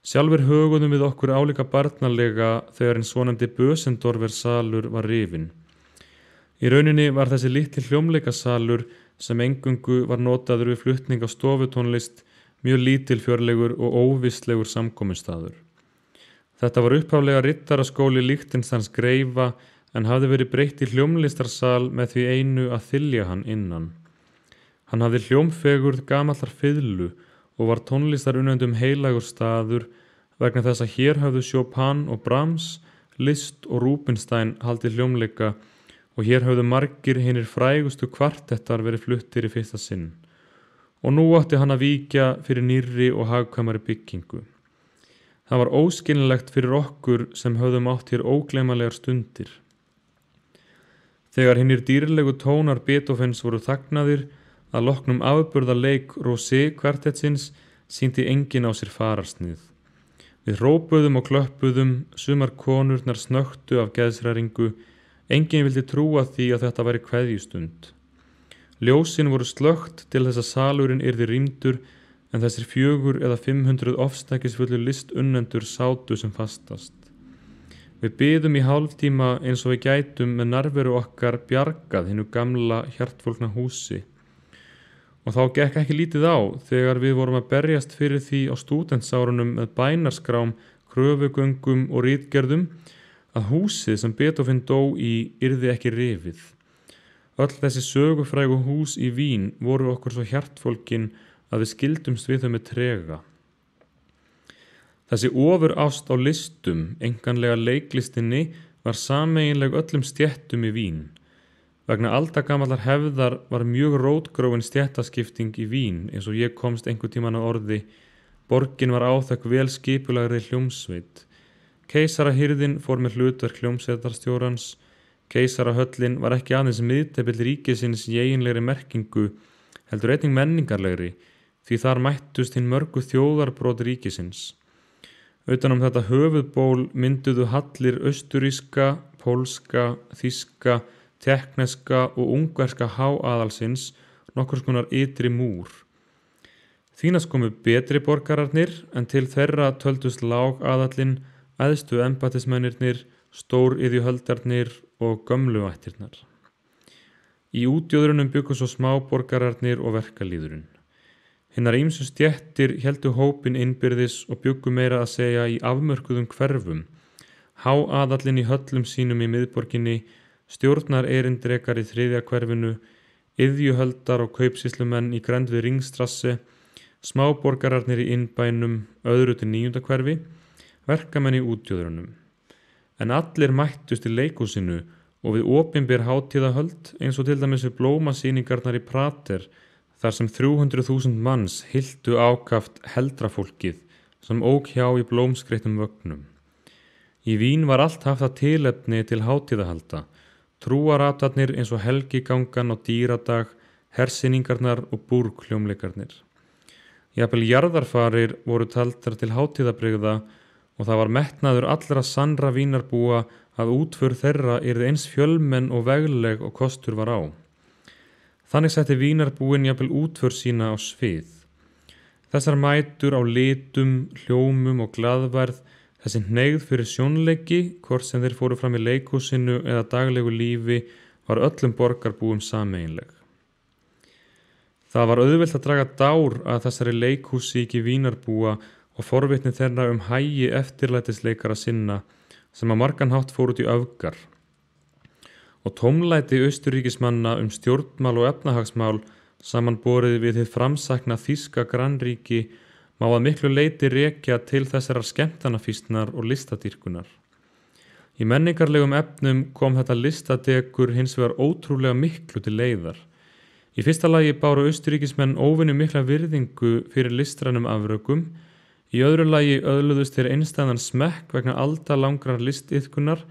Sjálfur höguðum við okkur álíka barnalega þegar en svonefndi Bösendorfer salur var rifinn. Í rauninni var þessi litli hljómleikasalur sem eingöngu var notaður við flutning á stofutónlist mjög lítilfjörlegur og óvisslegur samkomustaður. Þetta var upphaflega riddaraskóli Liechtensteins greifa en hafði verið breytt í hljómlistarsal með því einu að þylja hann innan. Hann hafði hljómfegurð gamallar fiðlu og var tónlistarunnendum heilagur staður vegna þess að hér hafðu Chopin og Brahms, Liszt og Rubinstein haldið hljómleika og hér hafðu margir hinir frægustu kvartettar verið fluttir í fyrsta sinn. Og nú átti hann að víkja fyrir nýrri og hagkvæmari byggingu. Það var óskiljanlegt fyrir okkur sem höfðum átt hér ógleymanlegar stundir. Þegar hinir dýrlegu tónar Beethovens voru þagnaðir, að loknum afburðarleik Rosé kvartettsins sýndi enginn á sér fararsnið. Við hrópuðum og klöppuðum, sumar konurnar snöktu af geðshræringu, enginn vildi trúa því að þetta væri kveðjustund. Ljósin voru slökkt til þess að salurinn yrði rýmdur, en þessir 400 eða 500 ofstækisfullu listunnendur sátu sem fastast. Við biðum í hálftíma eins og við gætum með nærveru okkar bjargað hinu gamla hjartfólkna húsi. Og þá gekk ekki lítið á þegar við vorum að berjast fyrir því á stúdentsárunum með bænarskrám, kröfugöngum og ritgerðum að húsið sem Beethoven dó í yrði ekki rifið. Öll þessi sögufrægu hús í Vín voru okkur svo hjartfólkin að við skildumst við þau með trega. Þessi ofurást á listum, einkanlega leiklistinni, var sameiginleg öllum stéttum í Vín. Vegna aldagamallar hefðar var mjög rótgróin stéttaskipting í Vín eins og ég komst einhvern tímann að orði. Borgin var áþekk vel skipulagri hljómsveit. Keisarahirðin fór með hlutverk hljómsveitarstjórans. Keisarahöllin var ekki aðeins miðdepill ríkisins í eiginlegri merkingu, heldur einnig menningarlegri, því þar mættust hinn mörgu þjóðarbrot ríkisins. Utan þetta höfuðból mynduðu hallir austuríska, pólska, þýska, tekneska og ungverska háaðalsins nokkurs konar ytri múr. Þínast komu betri borgararnir en til þeirra töldust lágaðallinn, æðstu embættismennirnir, stóriðjuhöldarnir og gömluvættirnar. Í útjóðrunum byggu svo smáborgararnir og verkalýðurinn. Hinnar ýmsu stéttir héldu hópin innbyrðis og byggu meira að segja í afmörkuðum hverfum. Háaðallinn í höllum sínum í miðborginni, stjórnar erindrekar í 3. hverfinu, iðjuhöldar og kaupsýslumenn í grennd við Ringstrasse, smáborgararnir í innbænum, öðru til 9. hverfi, verkamenn í útjóðrunum. En allir mættust í leikhúsinu og við opinber hátíðahöld eins og til dæmis við blómasýningarnar í Prater, þar sem 300.000 manns hylltu ákaft heldrafólkið sem ók hjá í blómskreyttum vögnum. Í Vín var allt haft að tilefni til hátíðahalda, trúaratarnir eins og helgigangan á dýradag, hersýningarnar og búrkljómleikarnir. Jafnvel jarðarfarir voru taldar til hátíðabrigða og það var metnaður allra sannra Vínarbúa að útför þeirra yrði eins fjölmenn og vegleg og kostur var á. Þannig setti vínarbúinn jafnvel útför sína á svið. Þessar mætur á litum, hljómum og glaðværð, þessi hneigð fyrir sjónleiki, hvort sem þeir fóru fram í leikhúsinu eða daglegu lífi, var öllum borgarbúum sameiginleg. Það var auðvelt að draga dár að þessari leikhússíki vínarbúa og forvitni þeirra hægi eftirlætisleikara sinna sem á margan hátt fór út í öfgar. Og tómlæti Austurríkismanna stjórnmál og efnahagsmál samanborið við hið framsækna þýska grannríki má að miklu leyti rekja til þessarar skemmtanafýsnar og listadýrkunar. Í menningarlegum efnum kom þetta listadekur hins vegar ótrúlega miklu til leiðar. Í fyrsta lagi báru Austurríkismenn óvenju mikla virðingu fyrir listrænum afrökum, í öðru lagi öðluðust þeir einstæðan smekk vegna aldalangrar listiðkunar,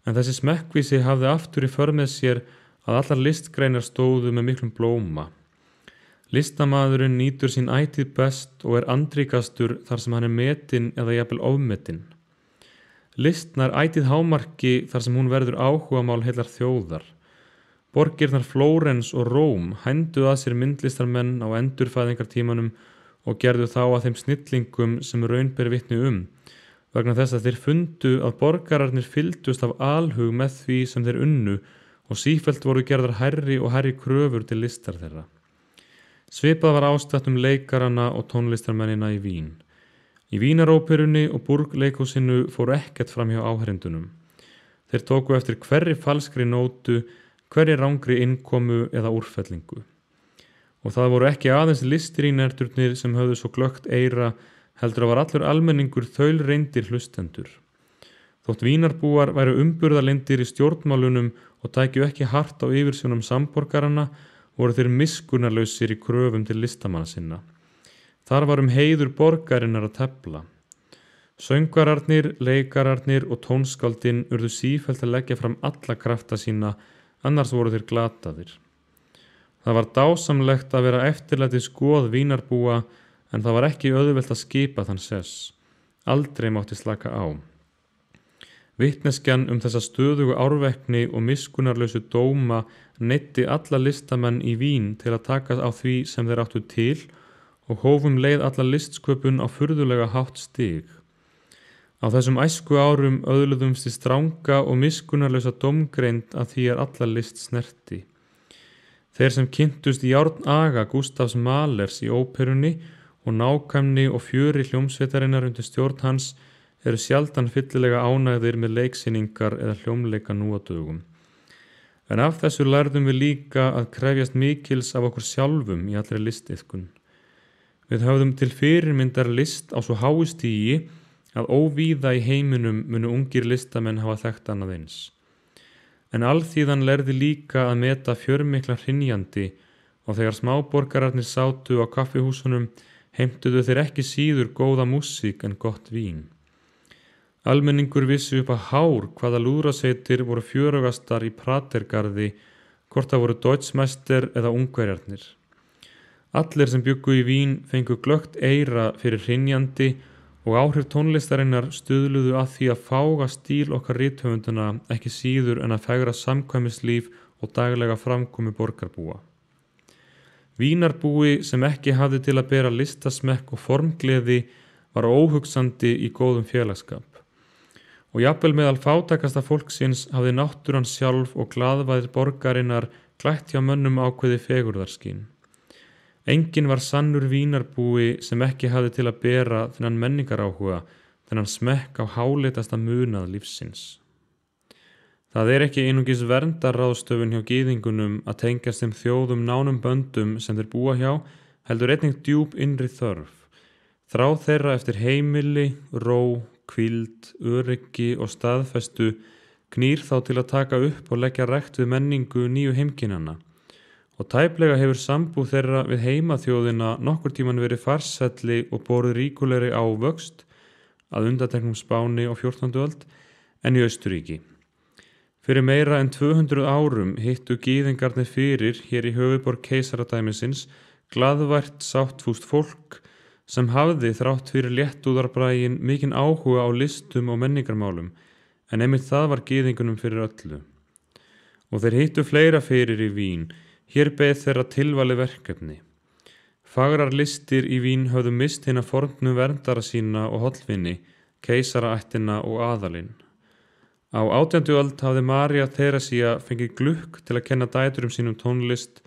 en þessi smekkvísi hafði aftur í för með sér að allar listgreinar stóðu með miklum blóma. Listamaðurinn nýtur sín ætíð best og andríkastur þar sem hann metinn eða jafnvel ofmetinn. List nær ætíð hámarki þar sem hún verður áhugamál heillar þjóðar. Borgirnar Flórens og Róm hændu að sér myndlistarmenn á endurfæðingartímanum og gerðu þá að þeim snillingum sem raun ber vitni vegna þess að þeir fundu að borgararnir fylgdust af alhug með því sem þeir unnu og sífellt voru gerðar hærri og hærri kröfur til listar þeirra. Svipað var ástatt leikarana og tónlistarmennina í Vín. Í Vínaróperunni og Burgleikhúsinu fóru ekkert fram hjá áherendunum. Þeir tóku eftir hverri falskri nótu, hverri rangri innkomu eða úrfellingu. Og það voru ekki aðeins listrínerdurnir sem höfðu svo glöggt eyra, heldur var allur almenningur þaulreyndir hlustendur. Þótt vínarbúar væru umburðarlyndir í stjórnmálunum og tækju ekki hart á yfirsjónum samborgarana, voru þeir miskunnarlausir í kröfum til listamanna sinna. Þar var heiður borgarinnar að tefla. Söngvararnir, leikararnir og tónskáldin urðu sífellt að leggja fram alla krafta sína, annars voru þeir glataðir. Það var dásamlegt að vera eftirlæti skoð vínarbúa, en það var ekki auðvelt að skipa þann sess. Aldrei mátti slaka á. Vitneskjan þessa stöðugu árvekni og miskunnarlausu dóma neyddi alla listamenn í Vín til að taka á því sem þeir áttu til og hófum leið alla listsköpun á furðulega hátt stig. Á þessum æsku árum öðluðumst í stranga og miskunnarlausa dómgreind að því alla list snerti. Þeir sem kynntust í járnaga Gústavs Mahlers í óperunni og nákvæmni og fjöri hljómsveitarinnar undir stjórn hans eru sjaldan fyllilega ánægðir með leiksýningar eða hljómleika nú á dögum. En af þessu lærðum við líka að krefjast mikils af okkur sjálfum í allri listiðkun. Við höfðum til fyrirmyndar list á svo háu stigi að óvíða í heiminum munu ungir listamenn hafa þekkt annað eins. En alþýðan lærði líka að meta fjörmikla hrynjandi og þegar smáborgararnir sátu á kaffihúsunum heimtuðu þeir ekki síður góða músík en gott vín. Almenningur vissi upp að hár hvaða lúðrasveitir voru fjörugastar í Pratergarði, hvort það voru Deutschmeister eða Ungverjarnir. Allir sem bjuggu í Vín fengu glöggt eyra fyrir hrynjandi og áhrif tónlistarinnar stuðluðu að því að fága stíl okkar rithöfundana ekki síður en að fegra samkvæmislíf og daglega framkomu borgarbúa. Vínarbúi sem ekki hafði til að bera listasmekk og formgleði var óhugsandi í góðum félagsskap. Og jafnvel meðal fátækasta fólksins hafði náttúran sjálf og glaðvæðir borgarinnar klætt hjá mönnum ákveði fegurðarskín. Enginn var sannur vínarbúi sem ekki hafði til að bera þennan menningaráhuga, þennan smekk á háleitasta munað lífsins. Það ekki einungis verndarráðstöfun hjá gyðingunum að tengjast þeim þjóðum nánum böndum sem þeir búa hjá, heldur einnig djúp innri þörf. Þrá þeirra eftir heimili, ró, hvíld, öryggi og staðfestu knýr þá til að taka upp og leggja rækt við menningu nýju heimkynanna. Og tæplega hefur sambúð þeirra við heimaþjóðina nokkur tíman verið farsælli og borið ríkulegri ávöxt, að undanteknum Spáni á 14. öld, en í Austurríki. Fyrir meira en 200 árum hittu gyðingarnir fyrir hér í höfuðborg keisaradæmisins glaðvært sáttfúst fólk sem hafði þrátt fyrir léttúðarbrægin mikinn áhuga á listum og menningarmálum, en einmitt það var gyðingunum fyrir öllu. Og þeir hittu fleira fyrir í Vín, Hér beið þeirra tilvalið verkefni. Fagrar listir í Vín höfðu mist hina fornu verndara sína og hollvini, keisaraættina og aðalinn. Á 18. öld hafði María Teresía fengið glukk til að kenna dæturum sínum tónlist,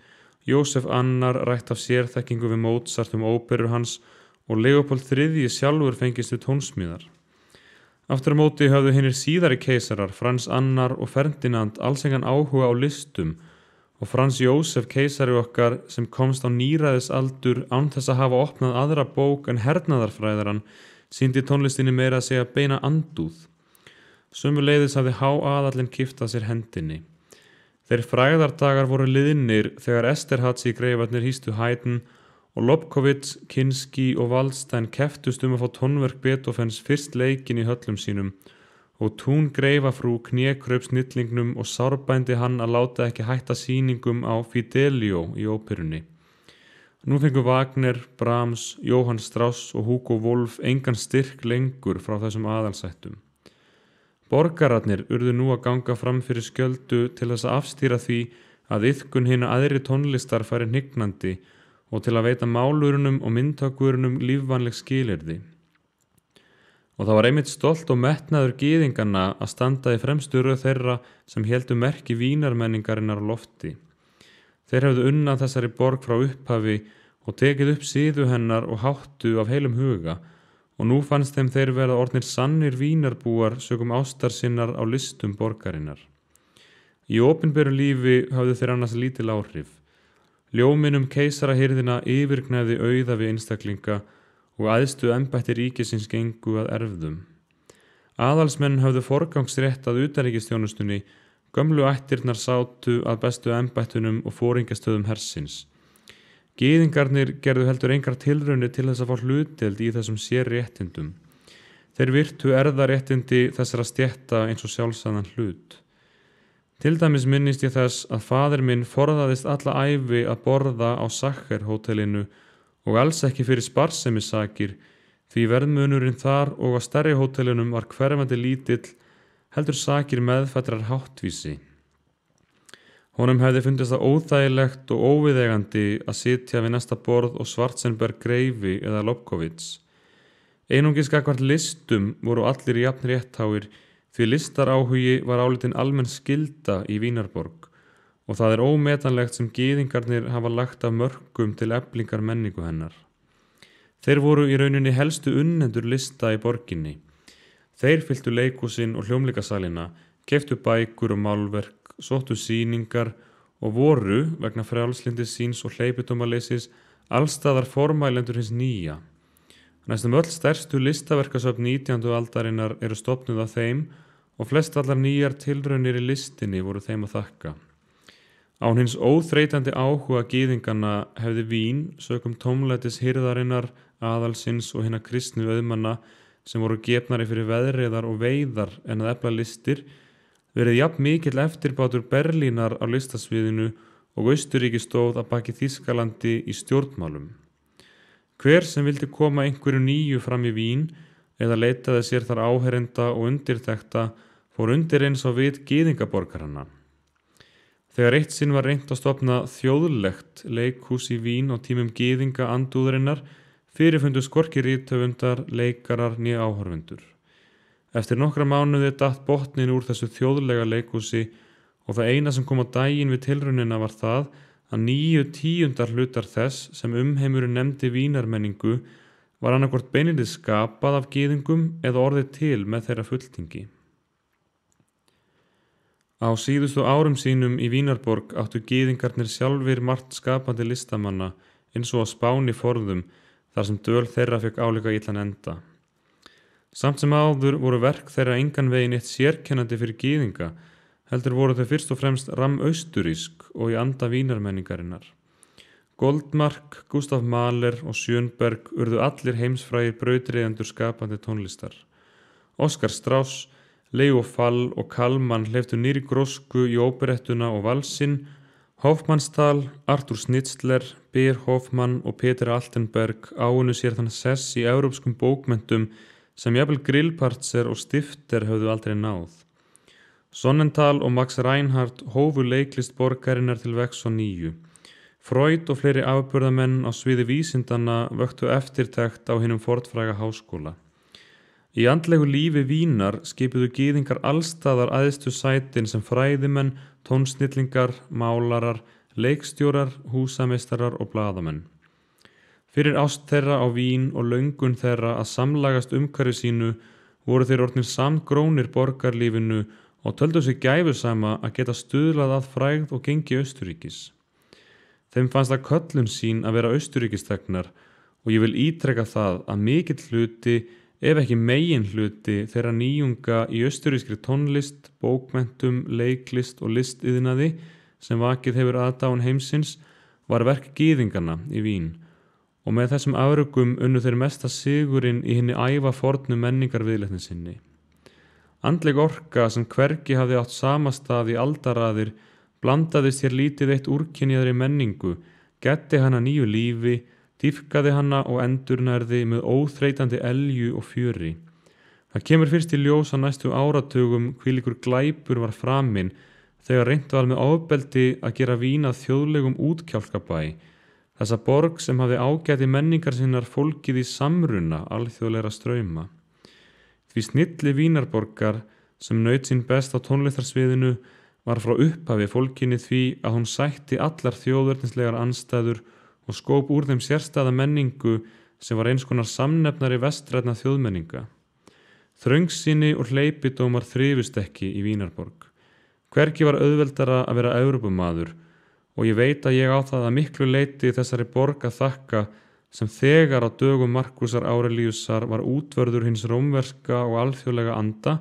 Jósef annar rætt af sérþekkingu við Mozart óperur hans og Leopold III sjálfur fengist við tónsmíðar. Aftur á móti höfðu hinir síðari keisarar, Frans annar og Ferdinand, alls engan áhuga á listum og Frans Jósef keisari okkar sem komst á níræðisaldur án þess að hafa opnað aðra bók en hernaðarfræðaran, sýndi tónlistinni meira að segja beina andúð. Sömuleiðis hafði háaðallinn kiftað sér hendinni. Þeir frægðardagar voru liðnir þegar Esterházy greifarnir hýstu Haydn og Lobkowitz, Kinski og Waldstein keftust að fá tónverk Beethovens fyrst leikin í höllum sínum og Thun greifafrú knékraup snillingnum og sárbændi hann að láta ekki hætta sýningum á Fidelio í óperunni. Nú fengu Wagner, Brahms, Johann Strauss og Hugo Wolf engan styrk lengur frá þessum aðalsættum. Borgararnir urðu nú að ganga fram fyrir skjöldu til þess að afstýra því að iðkun hina aðri tónlistar færi hnignandi og til að veita málurunum og myndhöggurunum lífvænleg skilyrði. Og það var einmitt stolt og metnaður gyðinganna að standa í fremstu röð þeirra sem héldu merki vínarmenningarinnar á lofti. Þeir hefðu unnað þessari borg frá upphafi og tekið upp siðu hennar og háttu af heilum huga og nú fannst þeim þeir verða orðnir sannir vínarbúar sökum ástar sinnar á listum borgarinnar. Í opinberu lífi höfðu þeir annars lítil áhrif. Ljóminum keisarahirðina yfirgnæfði auða við einstaklinga og æðstu embætti ríkisins gengu að erfðum. Aðalsmenn höfðu forgangsrétt að utanríkisþjónustunni, gömlu ættirnar sátu að bestu embættunum og foringjastöðum hersins. Gyðingarnir gerðu heldur engar tilraunir til þess að fá hlutdeild í þessum sérréttindum. Þeir virtu erfðaréttindi þessara stétta eins og sjálfsagðan hlut. Til dæmis minnist ég þess að faðir minn forðaðist alla ævi að borða á Sacher-hótelinu og alls ekki fyrir sparsemisakir, því verðmunurinn þar og á stærri hótelunum var hverfandi lítill, heldur sakir meðfættrar háttvísi. Honum hefði fundist það óþægilegt og óviðeigandi að sitja við næsta borð og Schwarzenberg greifi eða Lobkowitz. Einungis gagnvart listum voru allir jafn réttháir því listaráhugi var álitinn almenn skylda í Vínarborg og það er ómetanlegt sem gyðingarnir hafa lagt af mörkum til eflingar menningu hennar. Þeir voru í rauninni helstu unnendur lista í borginni. Þeir fylltu leikhúsin og hljómleikasalina, keyptu bækur og málverk, sóttu sýningar og voru, vegna frjálslyndis síns og hleypidómaleysis, allstaðar formælendur hins nýja. Næstum öll stærstu listaverkasöfn 19. aldarinnar eru stofnuð af þeim og flest allar nýjar tilraunir í listinni voru þeim að þakka. Án hins óþreytandi áhuga gyðinganna hefði Vín, sökum tómlætis hirðarinnar, aðalsins og hinna kristnu auðmanna sem voru gefnari fyrir veðreiðar og veiðar en að efla listir, verið jafn mikill eftirbátur Berlínar á listasviðinu og Austurríki stóð að baki Þýskalandi í stjórnmálum. Hver sem vildi koma einhverju nýju fram í Vín eða leitaði sér þar áherenda og undirtekta fór undir eins á vit gyðingaborgaranna. Þegar eitt sinn var reynt að stofna þjóðlegt leikhús í Vín á tímum gyðinga andúðarinnar fyrirfundu skorki rithöfundar, leikarar né áhorfendur. Eftir nokkra mánuði datt botnin úr þessu þjóðlega leikhúsi og það eina sem kom á daginn við tilraunina var það að 9/10 hlutar þess sem umheimurinn nefndi vínarmenningu var annarkvort beinlínis skapað af gyðingum eða orðið til með þeirra fulltingi. Á síðustu árum sínum í Vínarborg áttu gyðingarnir sjálfir margt skapandi listamanna eins og á Spáni forðum þar sem döl þeirra fekk álíka illan enda. Samt sem áður voru verk þeirra engan veginn eitt sérkennandi fyrir gyðinga, heldur voru þau fyrst og fremst rammausturísk og í anda vínarmenningarinnar. Goldmark, Gustav Mahler og Schönberg urðu allir heimsfrægir brautryðjendur skapandi tónlistar. Oskar Strauss, Leo Fall og Kallmann hleyptu nýri grósku í óperettuna og valsinn, Hofmannsthal, Arthur Schnitzler, Beer Hoffmann og Peter Altenberg áunnu sér þann sess í evrópskum bókmenntum sem jafnvel Grillparzer og Stifter höfðu aldrei náð. Sonnenthal og Max Reinhardt hófu leiklist borgarinnar til vegs á nýju. Freud og fleiri afburðamenn á sviði vísindanna vöktu eftirtekt á hinum fornfræga háskóla. Í andlegu lífi Vínar skipuðu gyðingar allstaðar æðstu sætin sem fræðimenn, tónsnillingar, málarar, leikstjórar, húsameistarar og blaðamenn. Fyrir ást þeirra á Vín og löngun þeirra að samlagast umhverfi sínu voru þeir orðnir samgrónir borgarlífinu og töldu sig gæfusama að geta stuðlað að frægð og gengi Austurríkis. Þeim fannst það köllun sín að vera Austurríkisþegnar og ég vil ítreka það að mikill hluti, ef ekki megin hluti, þeirra nýjunga í austurrískri tónlist, bókmenntum, leiklist og listiðnaði sem vakið hefur aðdáun heimsins var verk gyðinganna í Vín og með þessum afrökum unnu þeir mesta sigurinn í hinni æva fornu menningarviðleitni sinni. Andleg orka sem hvergi hafði átt samastað í aldaraðir blandaðist hér lítið eitt úrkynjaðri menningu, gætti hana nýju lífi, dýpkaði hana og endurnærði með óþreytandi elju og fjöri. Það kemur fyrst í ljós á næstu áratugum hvílíkur glæpur var framinn þegar reynt var með ofbeldi að gera Vín að þjóðlegum útkjálkabæ, þessa borg sem hafði ágæti menningar sinnar fólkið í samruna alþjóðlegra strauma. Því snilli Vínarborgar sem naut sín best á tónlistarsviðinu var frá upphafi fólkinni því að hún sætti allar þjóðernislegar andstæður og skóp úr þeim sérstæða menningu sem var eins konar samnefnari vestrænna þjóðmenninga. Þröngsýni og hleypidómar þrifust ekki í Vínarborg. Hvergi var auðveldara að vera Evrópumaður og ég veit að ég á það að miklu leyti þessari borg að þakka sem þegar á dögum Markúsar Árelíusar var útvörður hins rómverska og alþjóðlega anda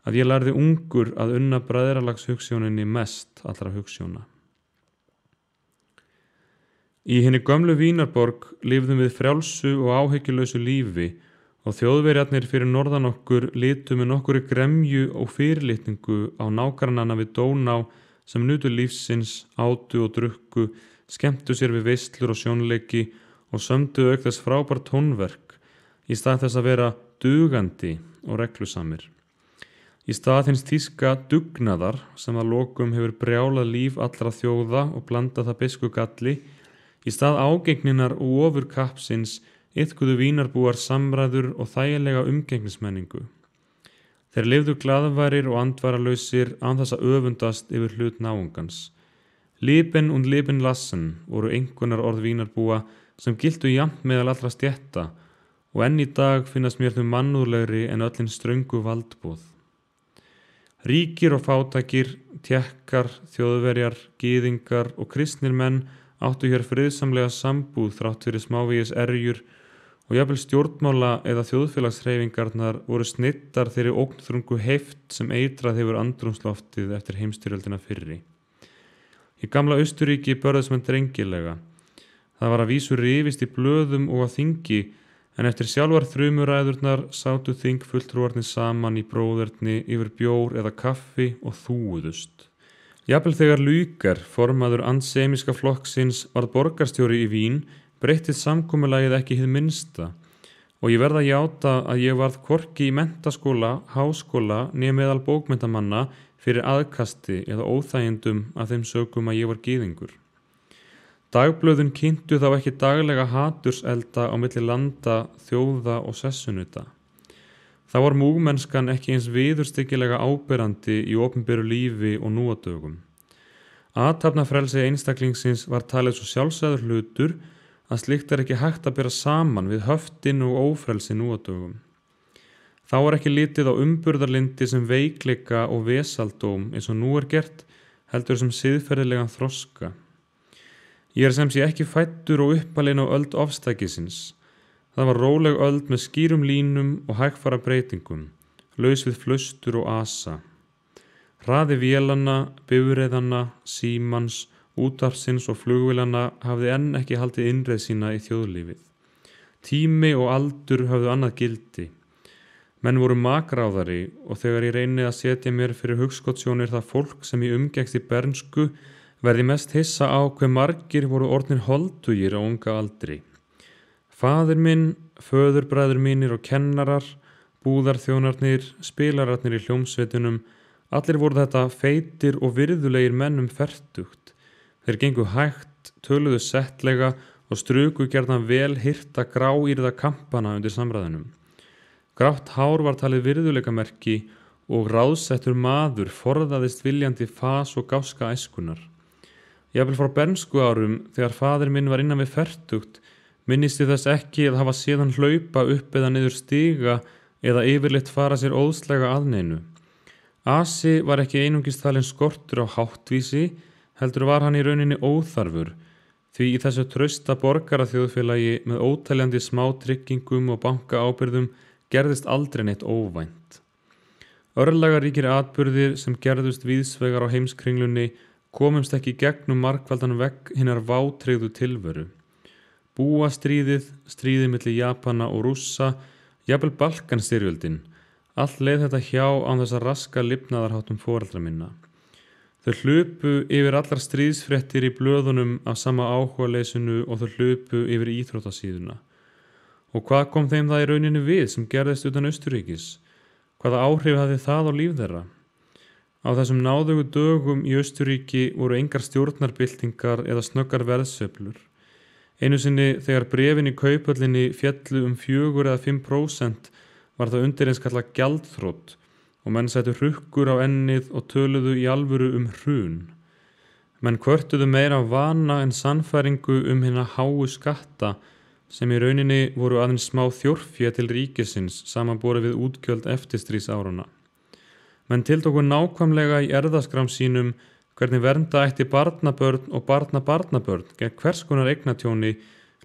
að ég lærði ungur að unna bræðralagshugsjóninni mest allra hugsjóna. Í hinni gömlu Vínarborg lifðum við frjálsu og áhyggjulausu lífi og Þjóðverjarnir fyrir norðan okkur litu með nokkuri gremju og fyrirlitningu á nágrannana við Dóná sem nutu lífsins, átu og drukku, skemmtu sér við veislur og sjónleiki og sömdu auk þess frábært tónverk í stað þess að vera dugandi og reglusamir. Í stað hins þýska dugnaðar sem að lokum hefur brjálað líf allra þjóða og blandað það biskugalli, í stað ágengninar og ofurkappsins iðkuðu Vínarbúar samræður og þægilega umgengnismenningu. Þeir lifðu glaðværir og andvaralausir án þess að öfundast yfir hlut náungans. Leben und leben lassen voru einhverjar orð Vínarbúa sem giltu jafnt meðal allra stétta og enn í dag finnast mér þau mannúðlegri en öllin ströngu valdboð. Ríkir og fátækir, tékkar, þjóðverjar, gyðingar og kristnir menn áttu hér friðsamlega sambúð þrátt fyrir smávegis erjur og jafnvel stjórnmála eða þjóðfélagshreyfingarnar voru snittar þeirri ógnþrungu heift sem eitrað hefur andrúmsloftið eftir heimstyrjöldina fyrri. Í gamla Austurríki börðust menn drengilega. Það var að vísu rifist í blöðum og á þingi en eftir sjálfar þrumuræðurnar sátu þingfulltrúarnir saman í bróðerni yfir bjór eða kaffi og þúuðust. Jafnvel þegar Lüger, formaður andsemíska flokksins, varð borgarstjóri í Vín, breyttist samkomulagið ekki hið minnsta og ég verð að játa að ég varð hvorki í menntaskóla, háskóla né meðal bókmenntamanna fyrir aðkasti eða óþægindum af þeim sökum að ég var gyðingur. Dagblöðin kynntu þá ekki daglega haturselda á milli landa, þjóða og sessunuta. Þá var múgmennskan ekki eins viðurstyggilega áberandi í opinberu lífi og nú á dögum. Athafnafrelsi einstaklingsins var talið svo sjálfsagður hlutur að slíkt ekki hægt að bera saman við höftin og ófrelsi nú á dögum. Þá var ekki litið á umburðarlyndi sem veikleika og vesaldóm eins og nú er gert, heldur sem siðferðilegan þroska. Ég sem sé ekki fæddur og uppalinn á öld ofstækisins. Það var róleg öld með skýrum línum og hægfara breytingum, laus við flaustur og asa. Hraði vélanna, bifreiðanna, símans, útvarpsins og flugvélana hafði enn ekki haldið innreið sína í þjóðlífið. Tími og aldur höfðu annað gildi. Menn voru makráðari og þegar ég reynið að setja mér fyrir hugskotssjónir það fólk sem ég umgengst í bernsku verði mest hissa á hve margir voru orðnir holdugir á unga aldri. Faðir minn, föðurbræður mínir og kennarar, búðarþjónarnir, spilararnir í hljómsveitunum, allir voru þetta feitir og virðulegir menn fertugt. Þeir gengu hægt, hægt, töluðu settlega og struku gjarnan vel hirta gráírða kampana undir samræðunum. Grátt hár var talið virðuleikamerki og ráðsettur maður forðaðist viljandi fas og gáska æskunar. Jafnvel frá bernsku árum, þegar faðir minn var innan við fertugt, minnist ég þess ekki að hafa séð hann hlaupa upp eða niður stiga eða yfirleitt fara sér óðslega að neinu. Asi var ekki einungis talinn skortur á háttvísi, heldur var hann í rauninni óþarfur, því í þessu trausta borgaraþjóðfélagi með óteljandi smátryggingum og bankaábyrgðum gerðist aldrei neitt óvænt. Örlagaríkir atburðir sem gerðust víðsvegar á heimskringlunni komumst ekki gegnum margfaldan vegg hinnar vátryggðu tilveru. Búastríðið, stríðið milli Japana og Rússa, jafnvel Balkanstyrjöldin, allt leið þetta hjá án þess að raska lifnaðarháttum foreldra minna. Þau hlupu yfir allar stríðsfréttir í blöðunum af sama áhugaleysinu og þau hlupu yfir íþróttasíðuna. Og hvað kom þeim það í rauninni við sem gerðist utan Austurríkis? Hvaða áhrif hafði það á líf þeirra? Á þessum náðugu dögum í Austurríki voru engar stjórnarbyltingar eða snöggar verðsveiflur. Einu sinni þegar bréfin í kauphöllinni féllu 4 eða 5% var það undireins kallað gjaldþrot og menn sættu hrukkur á ennið og töluðu í alvöru hrun. Menn kvörtuðu meira vana en sannfæringu hina háu skatta sem í rauninni voru aðeins smá þjórfé til ríkisins samanborið við útgjöld eftirstríðsárana. Menn tiltóku nákvæmlega í erfðaskrám sínum hvernig vernda ætti barnabörn og barnabarnabörn gegn hvers konar eignatjóni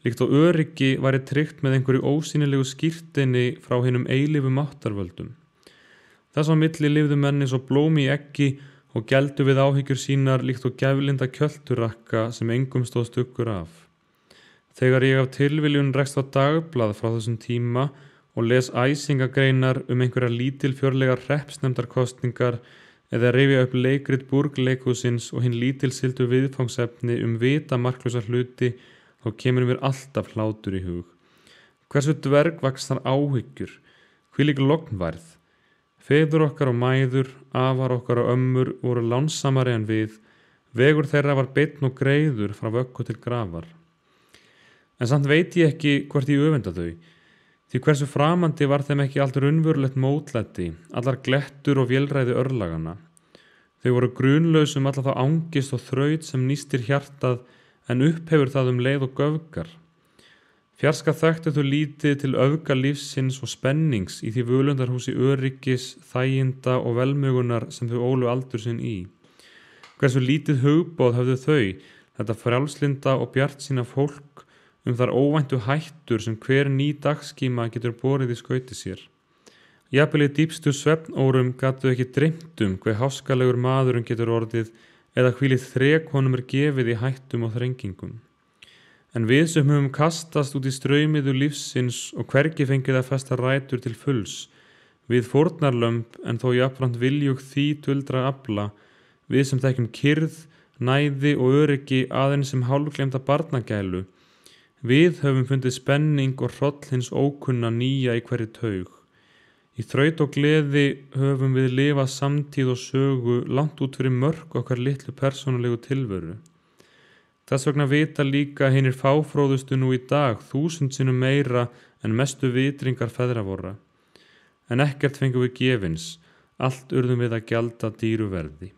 líkt og öryggi væri tryggt með einhverju ósýnilegu skírteini frá hinum eilífu máttarvöldum. Þess á milli lifðu menn eins og blóm í eggi og gældu við áhyggjur sínar líkt og gæflinda kjölturakka sem engum stóð stuggur af. Þegar ég af tilviljun rekst á dagblað frá þessum tíma og les æsingagreinar einhverja lítilfjörlegar hreppsnefndarkosningar eða rifja upp leikrit Burgleikhússins og hinn lítilsildu viðfangsefni vita marklausa hluti, þá kemur mér alltaf hlátur í hug. Hversu dvergvaxnar áhyggjur, hvílík lognværð. Feður okkar og mæður, afar okkar og ömmur voru lánsamari en við, vegur þeirra var beinn og greiður frá vöggu til grafar. En samt veit ég ekki hvort ég öfunda þau, því hversu framandi var þeim ekki allt raunverulegt mótlæti, allar glettur og vélræði örlagana. Þau voru grunlaus alla þá angist og þraut sem nístir hjartað en upphefur það leið og göfgar. Fjarska þekktu þau lítið til öfga lífsins og spennings í því völundarhúsi öryggis, þæginda og velmögunar sem þau ólu aldur sinn í. Hversu lítið hugboð höfðu þau, þetta frjálslinda og bjartsýna fólk, þar óvæntu hættur sem hver ný dagskíma getur borið í skauti sér. Jafnvel í dýpstu svefnórum gátu ekki dreymt hve háskalegur maðurinn getur orðið eða hvílið þrek honum gefið í hættum og þrengingum. En við sem höfum kastast út í straumiðu lífsins og hvergi fengið að festa rætur til fulls, við fórnarlömb en þó jafnframt viljug því duldra afla, við sem þekkjum kyrrð, næði og öryggi aðeins sem hálfglemda barnagælu, við höfum fundið spenning og hroll hins ókunna nýja í hverju taug. Í þraut og gleði höfum við lifað samtíð og sögu langt út fyrir mörk okkar litlu persónulegu tilveru. Þess vegna vita líka hinir fáfróðustu nú í dag 1000 sinnum meira en mestu vitringar feðra vorra. En ekkert fengum við gefins, allt urðum við að gjalda dýru verði.